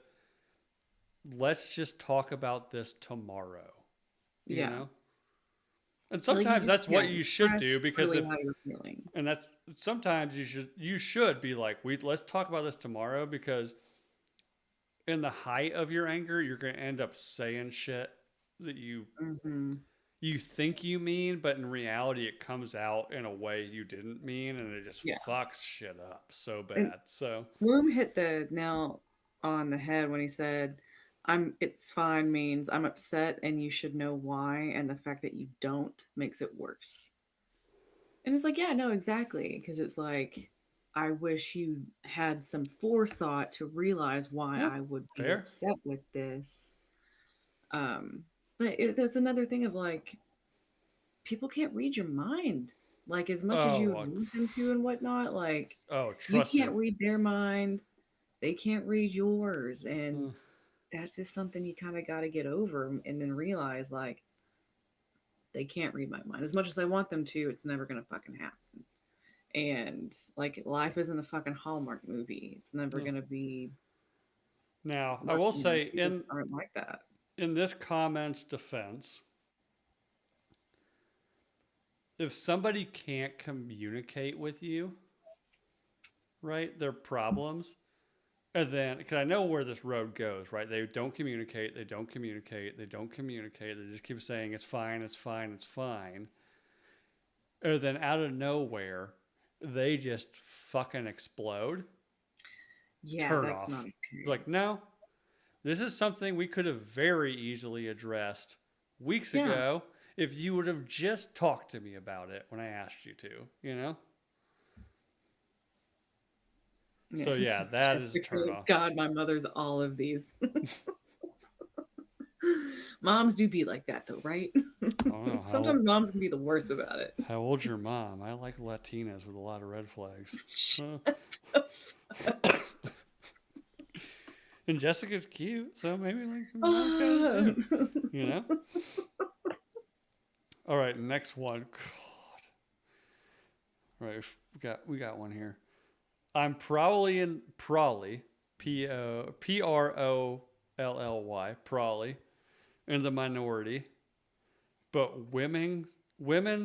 let's just talk about this tomorrow, you yeah. know? And Like you sometimes just that's yeah what you should express do because really if how you're feeling. and that's sometimes you should be like we let's talk about this tomorrow because in the height of your anger you're going to end up saying shit that Hmm. you think you mean, but in reality, it comes out in a way you didn't mean, and it just Yeah, fucks shit up so and bad. So, Bloom hit the nail on the head when he said, It's fine means I'm upset and you should know why, and the fact that you don't makes it worse." And it's like, yeah, no, exactly. Because it's like, I wish you had some forethought to realize why yeah, I would be fair. upset with this. Um, but there's another thing of like, people can't read your mind. Like, as much as Oh, you would want them to and whatnot, like, oh, you trust me. can't read their mind. They can't read yours. And Uh, that's just something you kind of got to get over and then realize, like, they can't read my mind. As much as I want them to, it's never going to fucking happen. And like life isn't a fucking Hallmark movie. It's never uh. gonna be Now, I like will say people just aren't like that. in this comment's defense, if somebody can't communicate with you, right, their problems, and then because I know where this road goes, right? They don't communicate. They don't communicate. They don't communicate. They just keep saying it's fine. It's fine. It's fine. Or then out of nowhere, they just fucking explode, Yeah, turn that's not off. okay. Like, no, this is something we could have very easily addressed weeks Yeah, ago if you would have just talked to me about it when I asked you to, you know? yeah. So, It's yeah, just that is a Jessica. turn off. God, my mother's all of these. Moms do be like that though, right? I don't know. Sometimes moms can be the worst about it. How old's your mom? I like Latinas with a lot of red flags. Huh. And Jessica's cute, so maybe like your mom kind of too, you know? All right, next one. God. All right, we got one here. I'm probably Prolly probably in the minority, but women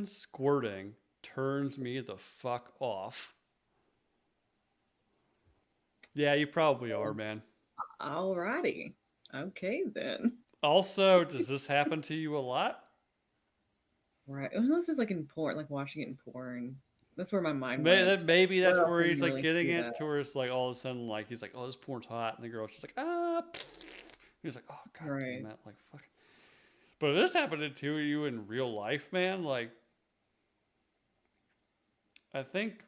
squirting turns me the fuck off. Yeah, you probably are, man. Alrighty. Okay then. Also, does this happen to you a lot? Right. Unless it's like in porn, like watching it in porn. That's where my mind went. Maybe, 'Cause maybe where that's else where would he's you like really getting see that? it to where it's like all of a sudden like he's like, oh, this porn's hot, and the girl's just like, ah. He's like, oh god damn Right. it, like fuck. But if this happened to you in real life, man, like I think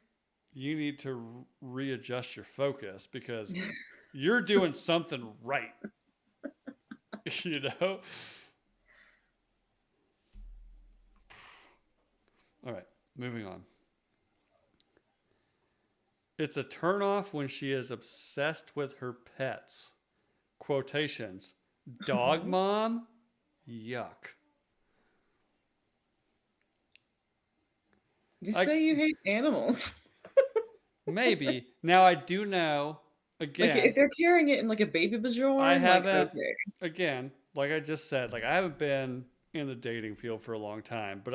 you need to readjust your focus because you're doing something right. you know. All right, moving on. It's a turnoff when she is obsessed with her pets. Quotations. Dog What? mom? Yuck. Just I say you hate animals. maybe. Now I do know Like if again, they're carrying it in like a baby I bajorn, like haven't okay. again, like I just said, like I haven't been in the dating field for a long time, but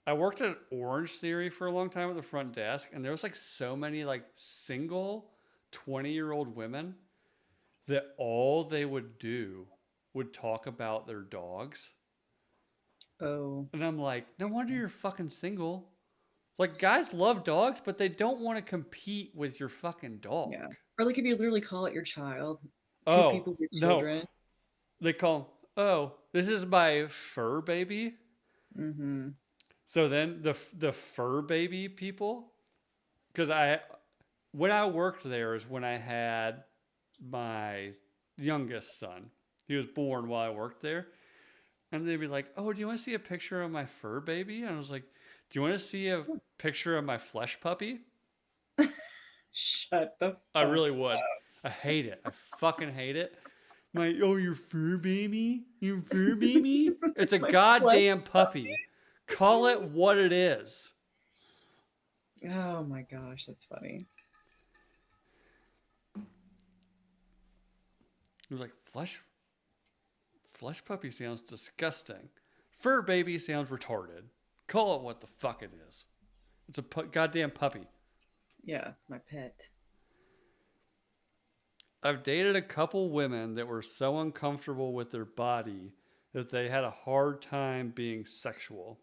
I worked at Orange Theory for a long time at the front desk, and there was like so many like single 20-year-old women that all they would do would talk about their dogs. Oh, And I'm like, no wonder you're fucking single. Like guys love dogs, but they don't want to compete with your fucking yeah. dog. Or like if you literally call it your child, two Oh, people with no. children. They call 'em, oh, this is my fur baby. Mm-hmm. So then the fur baby people, because I when I worked there is when I had my youngest son. He was born while I worked there, and they'd be like, "Oh, do you want to see a picture of my fur baby?" And I was like, "Do you want to see a picture of my flesh puppy?" Shut the I fuck. really would. I hate it. I fucking hate it. My oh, your fur baby, your fur baby. It's a My flesh. goddamn puppy. Call it what it is. Oh my gosh, that's funny. It was like flesh puppy sounds disgusting. Fur baby sounds retarded. Call it what the fuck it is. It's a goddamn puppy. Yeah, my pet. I've dated a couple women that were so uncomfortable with their body that they had a hard time being sexual.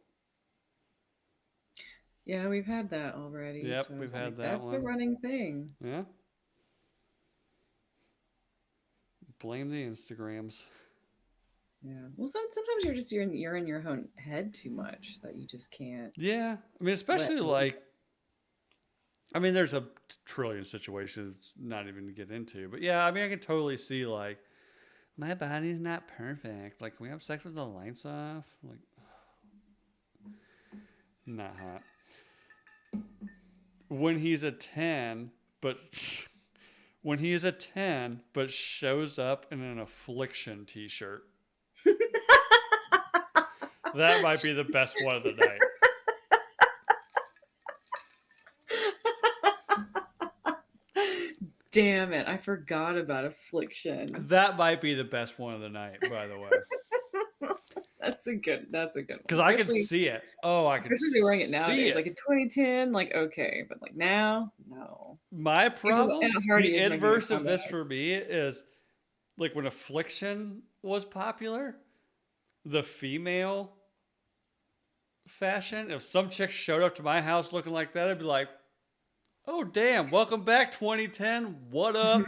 Yeah, we've had that already, Yep, so we've it's like had that that's a one. running thing. Yeah. Blame the Instagrams. Yeah. Well, sometimes you're in your own head too much that you just can't Yeah. I mean, let especially like, loose. I mean, there's a trillion situations not even to get into. But yeah, I mean, I can totally see like, my body's not perfect. Like, can we have sex with the lights off? Like, not hot. When he's a 10, but when he is a 10, but shows up in an affliction t shirt. That might be the best one of the night. Damn it! I forgot about affliction. That might be the best one of the night, by the way. That's a good. That's a good one, Because I can especially see it. Oh, I can especially if they're wearing it see nowadays. it. Like in 2010, like okay, but like now, no. My Even though problem, Ed the Hardy is making a inverse of this comeback. for me is like when affliction was popular, the female fashion. If some chick showed up to my house looking like that, I'd be like, oh, damn, welcome back 2010. What up?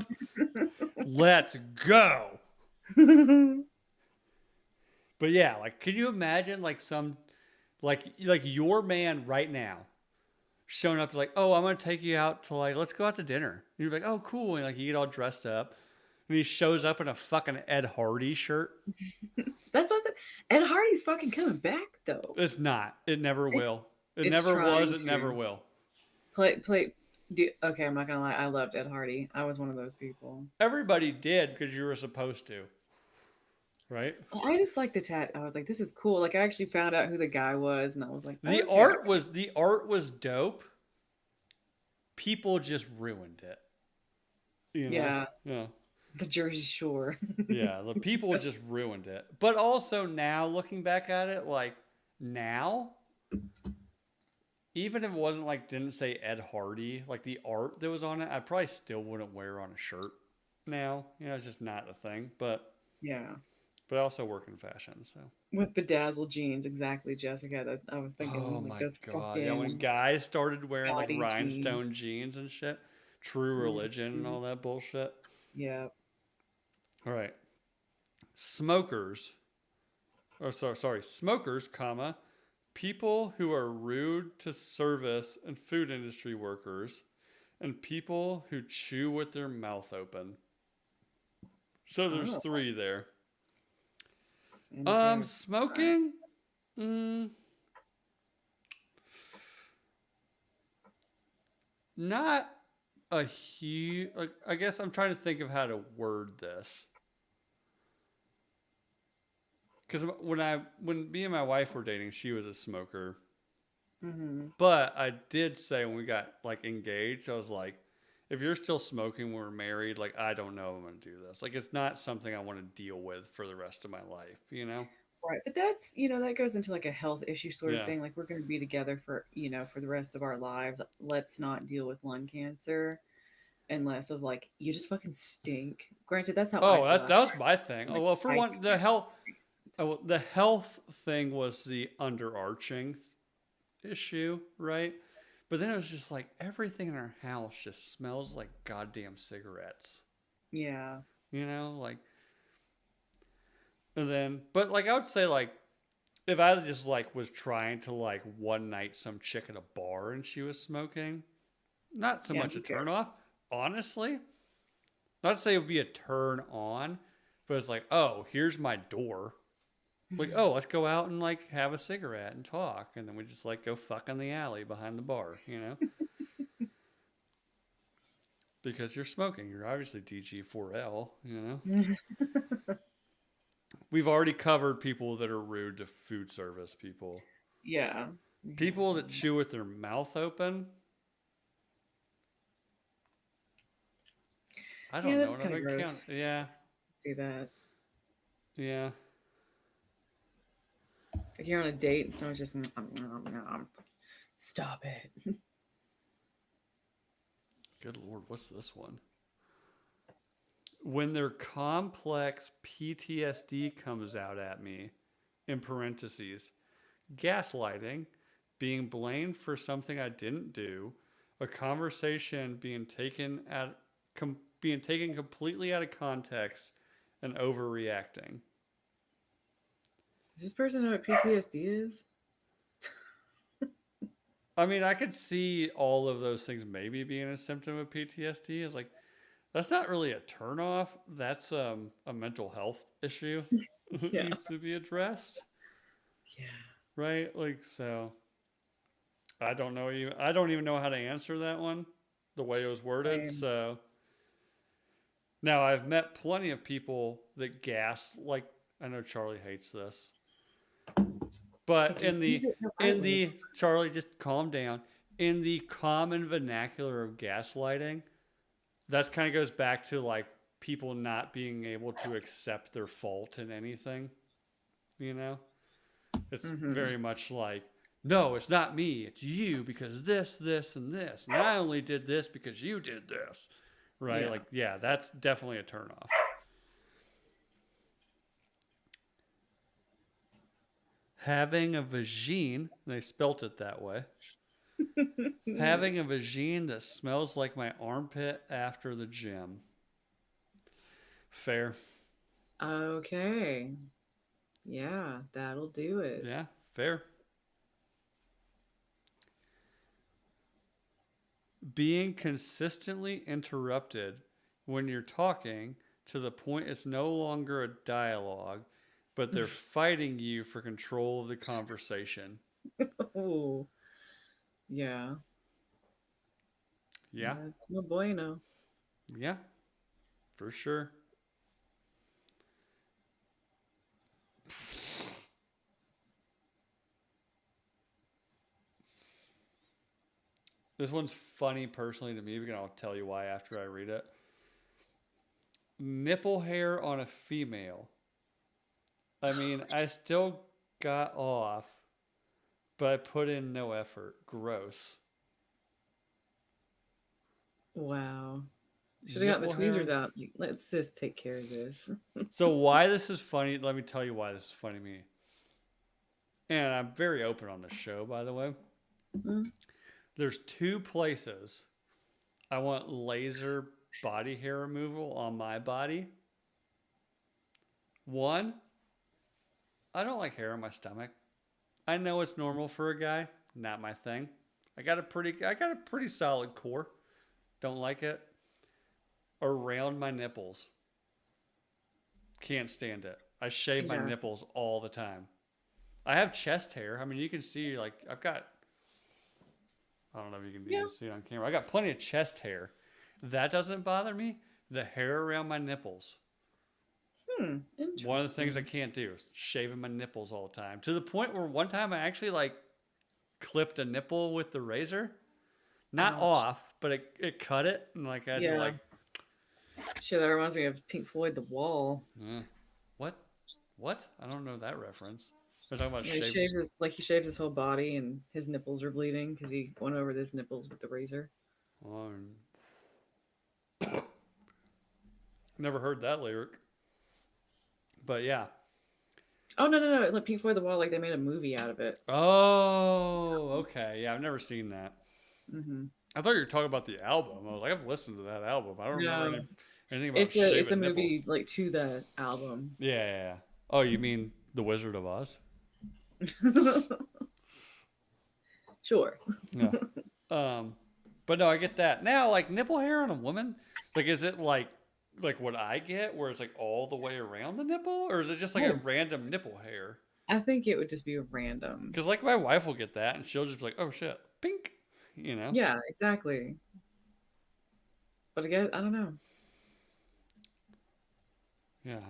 Let's go. But yeah, like, can you imagine like some, like your man right now showing up like, oh, I'm going to take you out to like, let's go out to dinner. And you're like, oh, cool. And like, you get all dressed up. And he shows up in a fucking Ed Hardy shirt. That's what I said. Ed Hardy's fucking coming back though. It's not. It never It's will. It it's never was. trying It never to will. play. Okay, I'm not gonna lie. I loved Ed Hardy. I was one of those people. Everybody did because you were supposed to, right? I just like the tat. I was like, this is cool. Like I actually found out who the guy was, and I was like, okay. The art was dope. People just ruined it. You know? Yeah, Yeah. the Jersey Shore. Yeah. The people just ruined it. But also now looking back at it, like now even if it wasn't like didn't say Ed Hardy, like the art that was on it, I probably still wouldn't wear on a shirt now. You know, it's just not a thing. Yeah. But I also work in fashion, so. With bedazzled jeans, exactly, Jessica. That I was Oh thinking like my those god. Yeah, when fucking guys started wearing like body jeans. rhinestone jeans and shit, True Religion and Mhm. all that bullshit. Yeah. All right. Smokers, sorry, smokers, comma, people who are rude to service and food industry workers, and people who chew with their mouth open. So there's Oh, three there. interesting. All right. Smoking? Mm, not a huge. Like, I guess I'm trying to think of how to word this. Because when me and my wife were dating, she was a smoker. Mm-hmm. But I did say when we got like engaged, I was like, if you're still smoking when we're married, like I don't know if I'm gonna do this. Like it's not something I want to deal with for the rest of my life, you know? Right. But that's, that goes into like a health issue sort of Yeah. thing. Like we're going to be together for, for the rest of our lives. Let's not deal with lung cancer unless of like, you just fucking stink. Granted, that's how I Oh, feel that was afterwards. my thing. Oh Like, well, for I one, can't stand. the health thing was the underarching issue, right? But then it was just like everything in our house just smells like goddamn cigarettes. Yeah. You know, like and then but like I would say like if I just like was trying to like one night some chick at a bar and she was smoking, not so Yeah. much a Who turn off, cares? honestly. Not to say it would be a turn on, but it's like, oh, here's my door. Like, oh, let's go out and like have a cigarette and talk, and then we just like go fuck in the alley behind the bar, you know? Because you're smoking, you're obviously DG4L, you know? We've already covered people that are rude to food service people. Yeah. People that Yeah. chew with their mouth open. I Yeah, don't that's know just if kind of I count. gross. Yeah, See that. yeah. Like you're on a date and someone's just, stop it. Good lord, what's this one? When their complex PTSD comes out at me, in parentheses, gaslighting, being blamed for something I didn't do, a conversation being taken completely out of context, and overreacting. Does this person know what PTSD is? I mean, I could see all of those things maybe being a symptom of PTSD. Is like that's not really a turnoff. That's a mental health issue that Yeah. needs to be addressed, Yeah. right? Like so. I don't know you. I don't even know how to answer that one, the way it was worded. Same. So now I've met plenty of people that gas like I know Charlie hates this, but If you use it the right in way, it's the Charlie just calm down. In the common vernacular of gaslighting, that kind of goes back to like people not being able to accept their fault in anything. You know, it's mm-hmm. very much like, no, it's not me, it's you because this, and this. And I only did this because you did this. Right? Yeah. Like, yeah, that's definitely a turnoff. Having a vagine, they spelt it that way. Having a vagine that smells like my armpit after the gym. Fair. Okay. Yeah, that'll do it. Yeah, fair. Being consistently interrupted when you're talking to the point it's no longer a dialogue, but they're fighting you for control of the conversation. Oh, yeah. Yeah, That's no bueno. yeah, for sure. This one's funny personally to me, but I'll tell you why after I read it. Nipple hair on a female. I mean, I still got off, but I put in no effort. Gross. Wow. Should have gotten the Nipple tweezers hair. out. Like, let's just take care of this. So why this is funny? Let me tell you why this is funny to me. And I'm very open on the show, by the way. Mm, There's two places I want laser body hair removal on my body. One, I don't like hair on my stomach. I know it's normal for a guy, not my thing. I got a pretty solid core. Don't like it. Around my nipples. Can't stand it. I shave my yeah. nipples all the time. I have chest hair. I mean, you can see like I've got I don't know if you can Yeah. even see it on camera. I got plenty of chest hair. That doesn't bother me. The hair around my nipples. One of the things I Interesting. can't do is shaving my nipples all the time. To the point where one time I actually like clipped a nipple with the razor. Not Ouch. off, but it cut it. And like I had to Yeah. like, Shit, that reminds me of Pink Floyd, The Wall. eh, what? What? I don't know that reference. They're talking about Yeah, he shave. shaves his like he shaves his whole body and his nipples are bleeding because he went over his nipples with the razor. Um, never heard that lyric. But yeah. Oh no! Like Pink Floyd, The Wall, like they made a movie out of it. Oh, okay. Yeah, I've never seen that. Hmm. I thought you were talking about the album. I was like, I've listened to that album. I don't remember No, anything about it's a shaving nipples. movie like to the album. Yeah, yeah, yeah. Oh, you mean The Wizard of Oz? Sure. Yeah. Um, but no, I get that. Now, like nipple hair on a woman, like is it like what I get, where it's like all the way around the nipple, or is it just like a Oh, random nipple hair? I think it would just be random. Because like my wife will get that, and she'll just be like, "Oh shit, pink," you know? Yeah, exactly. But again, I don't know. Yeah.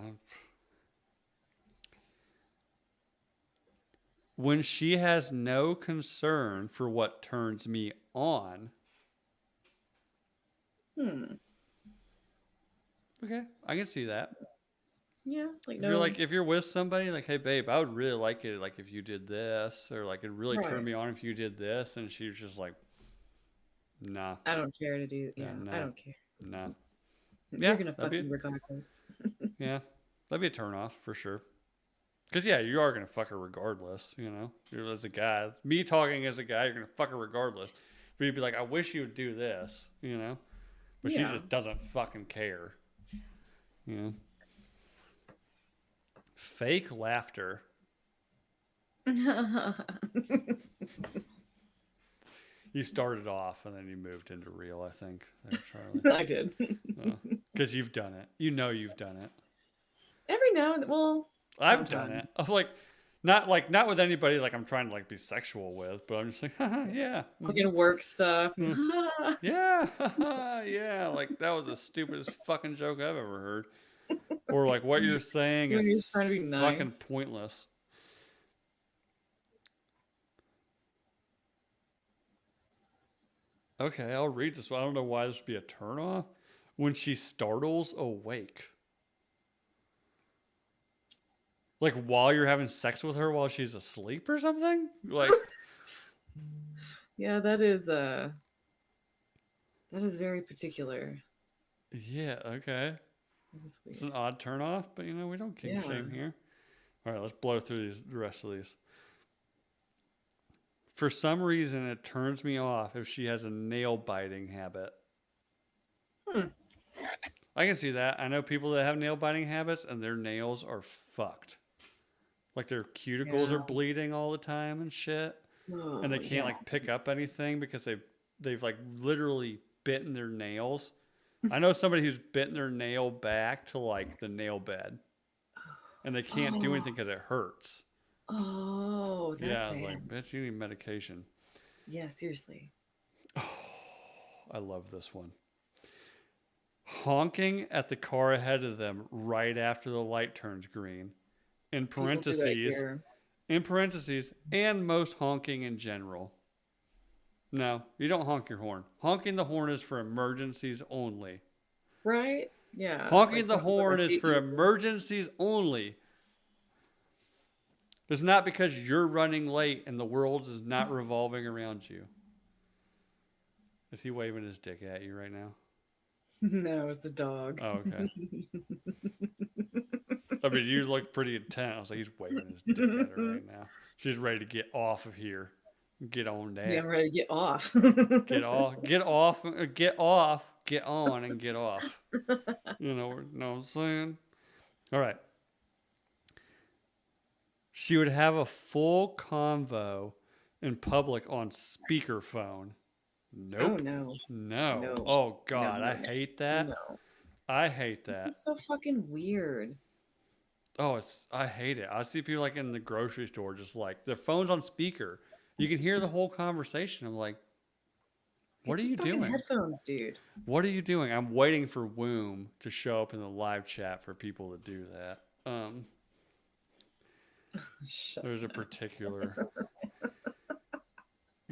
When she has no concern for what turns me on, Hmm. okay, I can see that. Yeah, like If you're no. like if you're with somebody like, hey babe, I would really like it like if you did this, or like it really turned Right. me on if you did this, and she's just like, nah, I don't care to do. yeah, Yeah, I nah, don't care. nah. You're Yeah, gonna that'd fuck be me regardless. yeah, that'd be a turn off for sure. Cause yeah, you are gonna fuck her regardless. You know, you're as a guy. Me talking as a guy, you're gonna fuck her regardless. But you'd be like, I wish you would do this. You know, but she Yeah. just doesn't fucking care. You know, fake laughter. You started off and then you moved into real. I think there, Charlie. I did. Because you've done it. You know you've done it. Every now and well, I've done sometimes. it. I'm not with anybody like I'm trying to like be sexual with, but I'm just like, yeah, Fucking work stuff. yeah, yeah. Like that was the stupidest fucking joke I've ever heard. Or like what you're saying When you're just trying is to be fucking nice. pointless. Okay, I'll read this one. I don't know why this would be a turnoff. When she startles awake. Like while you're having sex with her while she's asleep or something? Like, Yeah, that is very particular. yeah, okay. That is It's weird. an odd turnoff, but you know, we don't kink Yeah. shame here. All right, let's blow through the rest of these. For some reason, it turns me off if she has a nail biting habit. Hmm. I can see that. I know people that have nail biting habits and their nails are fucked. Like their cuticles are Yeah. bleeding all the time and shit. And they Oh, can't yeah. like pick up anything because they've like literally bitten their nails. I know somebody who's bitten their nail back to like the nail bed and they can't do Oh, anything because it hurts. oh, that's Yeah, I was like, bad. bitch, you need medication. Yeah, seriously. I love this one. Honking at the car ahead of them right after the light turns green. In People do that parentheses, here. and most honking in general. No, you don't honk your horn. Honking the horn is for emergencies only. Right? Yeah. Like Honking the something with a horn is hate for you. emergencies only. It's not because you're running late and the world is not revolving around you. Is he waving his dick at you right now? No, it's the dog. Oh, okay. I mean, you look pretty intent. I was like, he's waving his dick at her right now. She's ready to get off of here. Get on Yeah, I'm that. ready to get off. Get off. Get off. Get off. Get on and get off. Know what I'm saying? All right. She would have a full convo in public on speakerphone. Oh Nope. no. No. No. Oh No, God, no, I no. hate that. No. I hate This that. is so fucking weird. Oh, I hate it. I see people like in the grocery store, just like their phone's on speaker. You can hear the whole conversation. I'm like, what Get are some you fucking doing? headphones, dude. What are you doing? I'm waiting for Womb to show up in the live chat for people to do that. Shut There's a up. particular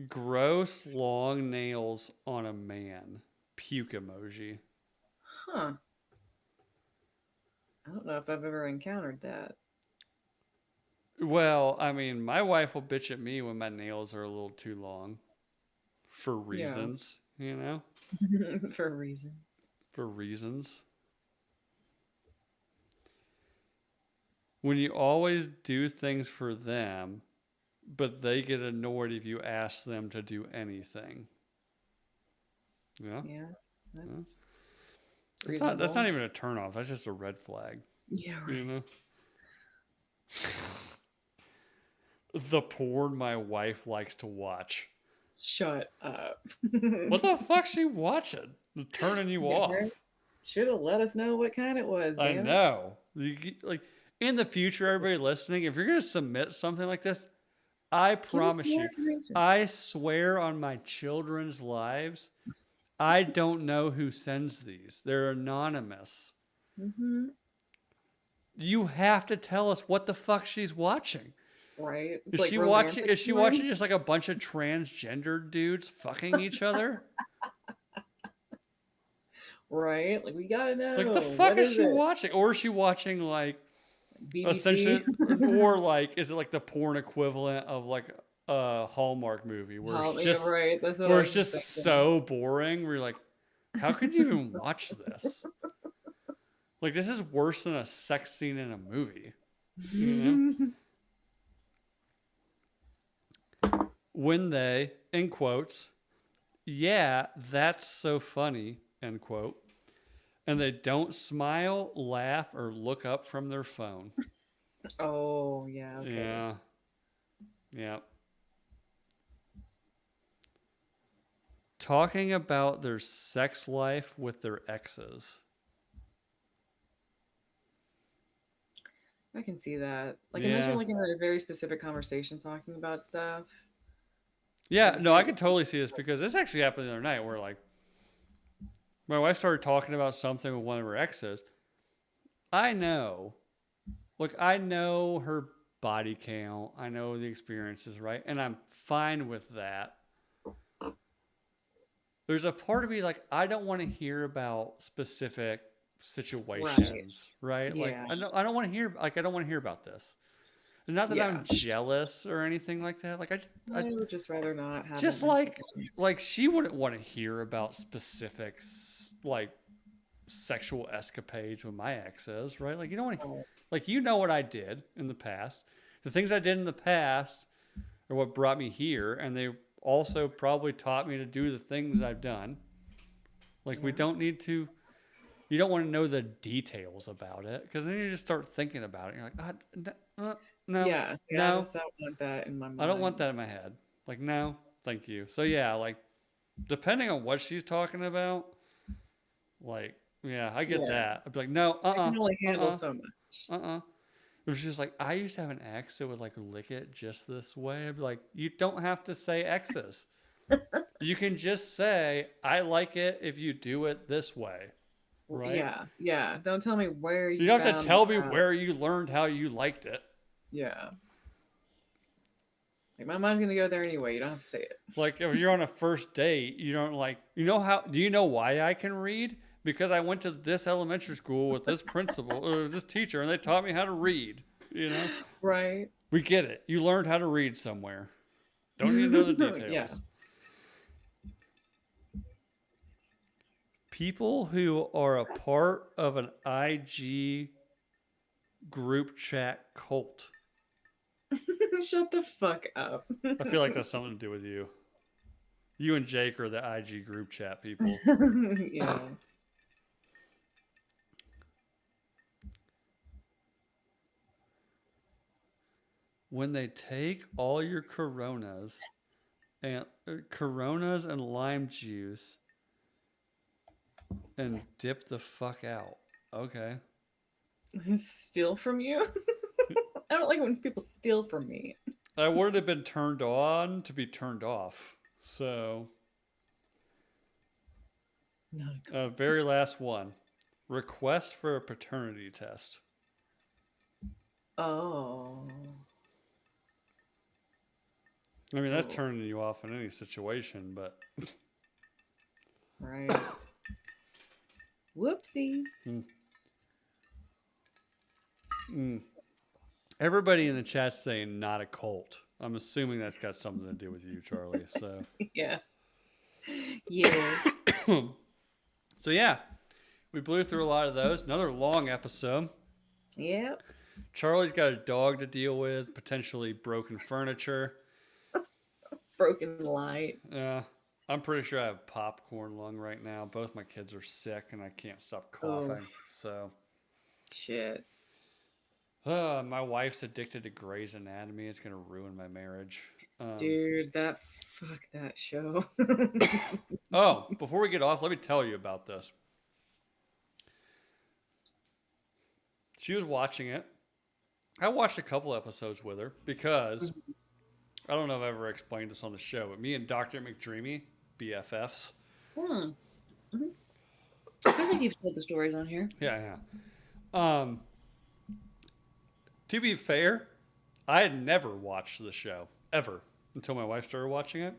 gross long nails on a man. Puke emoji. Huh. I don't know if I've ever encountered that. Well, I mean, my wife will bitch at me when my nails are a little too long for Yeah. reasons, For a reason. for reasons. When you always do things for them, but they get annoyed if you ask them to do anything. Yeah. Yeah. Yeah. That's That's not reasonable. even a turnoff. That's just a red flag. Yeah, You right. know? The porn my wife likes to watch. Shut up. What the fuck's she watching? Turning you Yeah, right. off. Should have let us know what kind it was, I damn it. know. Like in the future, everybody listening, if you're gonna submit something like this, I Give us promise more you, information. I swear on my children's lives, I don't know who sends these. They're anonymous. Mm-hmm. You have to tell us what the fuck she's watching. Right? It's Is like she watching? romantic Is she porn. watching just like a bunch of transgender dudes fucking each other? Right? Like we gotta Like the know. fuck What is is she it? watching? Or is she watching like BBC? essentially, or like is it like the porn equivalent of like a Hallmark movie Yeah, right. That's what I where was it's just just thinking. so boring? Where you're like, how could you even watch this? Like this is worse than a sex scene in a movie. You know? When they, in quotes, yeah, that's so funny, end quote, and they don't smile, laugh, or look up from their phone. Oh, yeah, okay. Yeah, yeah. Talking about their sex life with their exes. I can see that. Like unless you're Yeah. like in a very specific conversation talking about stuff. Like Yeah, if no, you're I could totally see this because this actually happened the other night where like my wife started talking about something with one of her exes. I know, look, I know her body count, I know the experiences, right? And I'm fine with that. There's a part of me like I don't want to hear about specific right. situations, right? Like Yeah. I don't want to hear like I don't want to hear about this. And not that Yeah. I'm jealous or anything like that. Like I I would just rather not have that just information. like she wouldn't want to hear about specifics like sexual escapades with my exes, right? Like you don't want to, Oh, like you know what I did in the past. The things I did in the past are what brought me here, and they also probably taught me to do the things I've done. Like we yeah. don't need to. You don't want to know the details about it because then you just start thinking about it. And you're like, no, Yeah. Yeah, I no, just don't want that in my I don't want mind. that in my head. Like, no, thank you. So yeah, like depending on what she's talking about, like, yeah, I get Yeah. that. I'd be like, no, I can only uh, handle so much. uh. It was just like I used to have an ex that would like lick it just this way. I'd be like, you don't have to say exes. You can just say I like it if you do it this way, right? Yeah. Yeah. Don't tell me where You you don't have to found tell me that out. where you learned how you liked it. Yeah. Like my mind's gonna go there anyway. You don't have to say it. Like if you're on a first date, you don't like you know how do you know why I can read? Because I went to this elementary school with this principal or this teacher and they taught me how to read, you know? Right. We get it. You learned how to read somewhere. Don't need to know the Yeah. details. People who are a part of an IG group chat cult. Shut the fuck up. I feel like that's something to do with you. You and Jake are the IG group chat people. Yeah. When they take all your Coronas and lime juice and dip the fuck out. Okay. Steal from you? I don't like when people steal from me. I would have been turned on to be turned off. So, Not a very last one. Request for a paternity test. Oh. I mean, that's Oh. turning you off in any situation, but Right. Whoopsie. everybody in the chat's saying not a cult. I'm assuming that's got something to do with you, Charlie. So, Yeah. Yes. so yeah, we blew through a lot of those. Another long episode. Yep. Charlie's got a dog to deal with, potentially broken furniture. Broken light. Yeah. I'm pretty sure I have popcorn lung right now. Both my kids are sick and I can't stop coughing. Oh. So, Shit. my wife's addicted to Grey's Anatomy. It's going to ruin my marriage. Dude, fuck that show. Oh, before we get off, let me tell you about this. She was watching it. I watched a couple episodes with her because I don't know if I've ever explained this on the show, but me and Dr. McDreamy, BFFs. Hmm. Mhm. I think you've told the stories on here. Yeah. To be fair, I had never watched the show ever until my wife started watching it.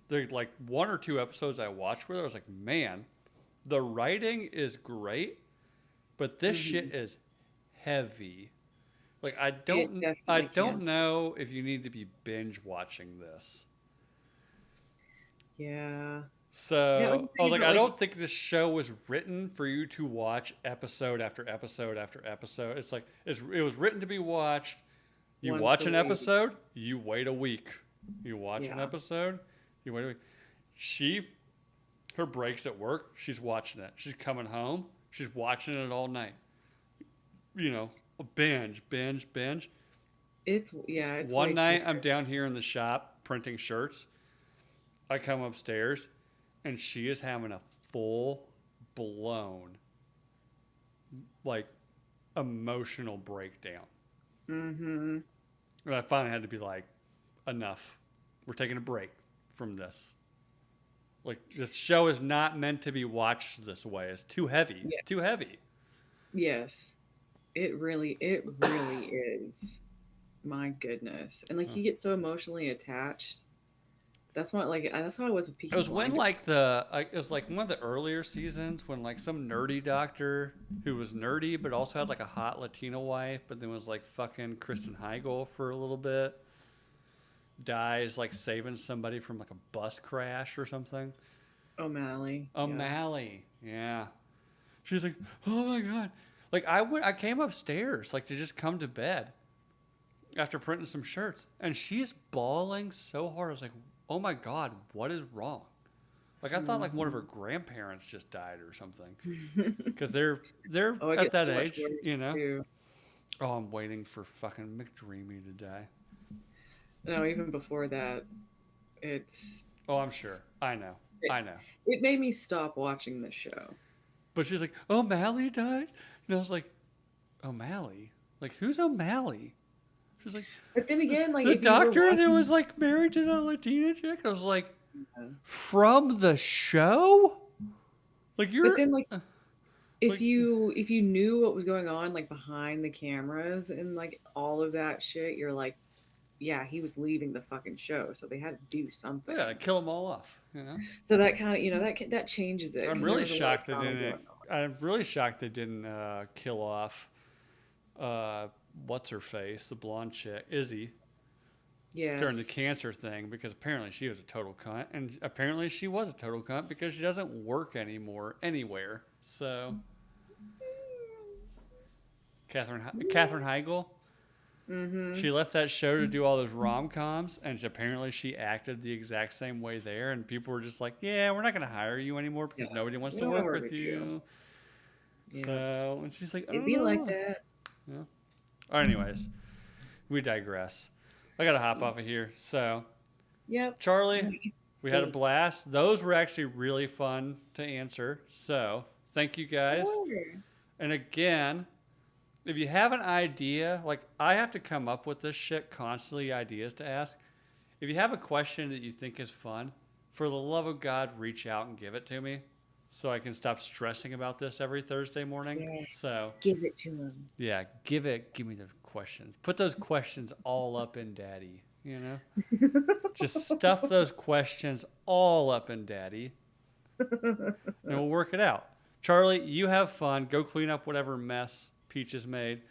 There's like one or two episodes I watched with her. I was like, man, the writing is great, but this shit is heavy. Like I don't know if you need to be binge watching this. Yeah. Yeah, So I was like, I don't think this show was written for you to watch episode after episode after episode. It's like it was written to be watched. You Once watch a an week. episode, you wait a week. You watch an Yeah. episode, you wait a week. Her breaks at work, she's watching it. She's coming home, she's watching it all night. You know, binge. It's It's One way night, too I'm down here in the shop printing shirts. I come upstairs, and she is having a full blown, like, emotional breakdown. Mm-hmm. And I finally had to be like, enough. We're taking a break from this. Like, this show is not meant to be watched this way. It's too heavy. Yeah. It's too heavy. Yes. It really is. My goodness. And like you get so emotionally attached. That's how I was with Peaky It was when Blinders. it was like one of the earlier seasons when like some nerdy doctor who was nerdy but also had like a hot Latina wife, but then was like fucking Kristen Heigl for a little bit. Dies like saving somebody from like a bus crash or something. O'Malley. O'Malley, yeah. She's like, oh my god. Like I came upstairs like to just come to bed after printing some shirts, and she's bawling so hard. I was like, oh my god, what is wrong? Like I thought like one of her grandparents just died or something, Yeah. because they're Oh, it at gets that so much age, worse, you know. too. Oh, I'm waiting for fucking McDreamy to die. No, even before that, it's Oh, I'm sure. I know. it made me stop watching the show. But she's like, O'Malley died, and I was like, O'Malley? Like who's O'Malley? She's like, But then again, like the if you were doctor that watching, was like married to the Latina chick. I was like, yeah. from the show? Like you're But then like if like, you knew what was going on like behind the cameras and like all of that shit, you're like, yeah, he was leaving the fucking show, so they had to do something. yeah, kill them all off. You know. So that kind of that changes it. I'm 'Cause there really was a lot of shocked they drama didn't. going on. I'm really shocked they didn't kill off what's her face, the blonde chick, Izzy, during the Yes. cancer thing because apparently she was a total cunt, and apparently she was a total cunt because she doesn't work anymore anywhere. So Katherine Heigl, Mm-hmm. she left that show to do all those rom coms, and apparently she acted the exact same way there, and people were just like, "Yeah, we're not going to hire you anymore Yeah. because nobody wants We to don't want to work work with with you. you." Yeah. So, and she's like, "I It'd don't be like know." that. Yeah. Anyways, we digress. I got to hop off of here. So, Yep. Charlie, I'm gonna eat we had a steak. blast. Those were actually really fun to answer. So, thank you guys. Sure. And again, if you have an idea, like I have to come up with this shit constantly, ideas to ask. If you have a question that you think is fun, for the love of God, reach out and give it to me so I can stop stressing about this every Thursday morning. Yeah. So, Give it to him. yeah, give me the questions. Put those questions all up in daddy, you know? Just stuff those questions all up in daddy and we'll work it out. Charlie, you have fun. Go clean up whatever mess Peach has made.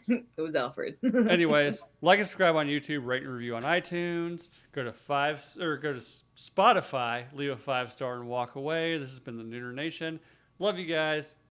It was Alfred. Anyways, like and subscribe on YouTube, rate and review on iTunes. Go to Spotify, leave a 5-star and walk away. This has been the Nooner Nation. Love you guys.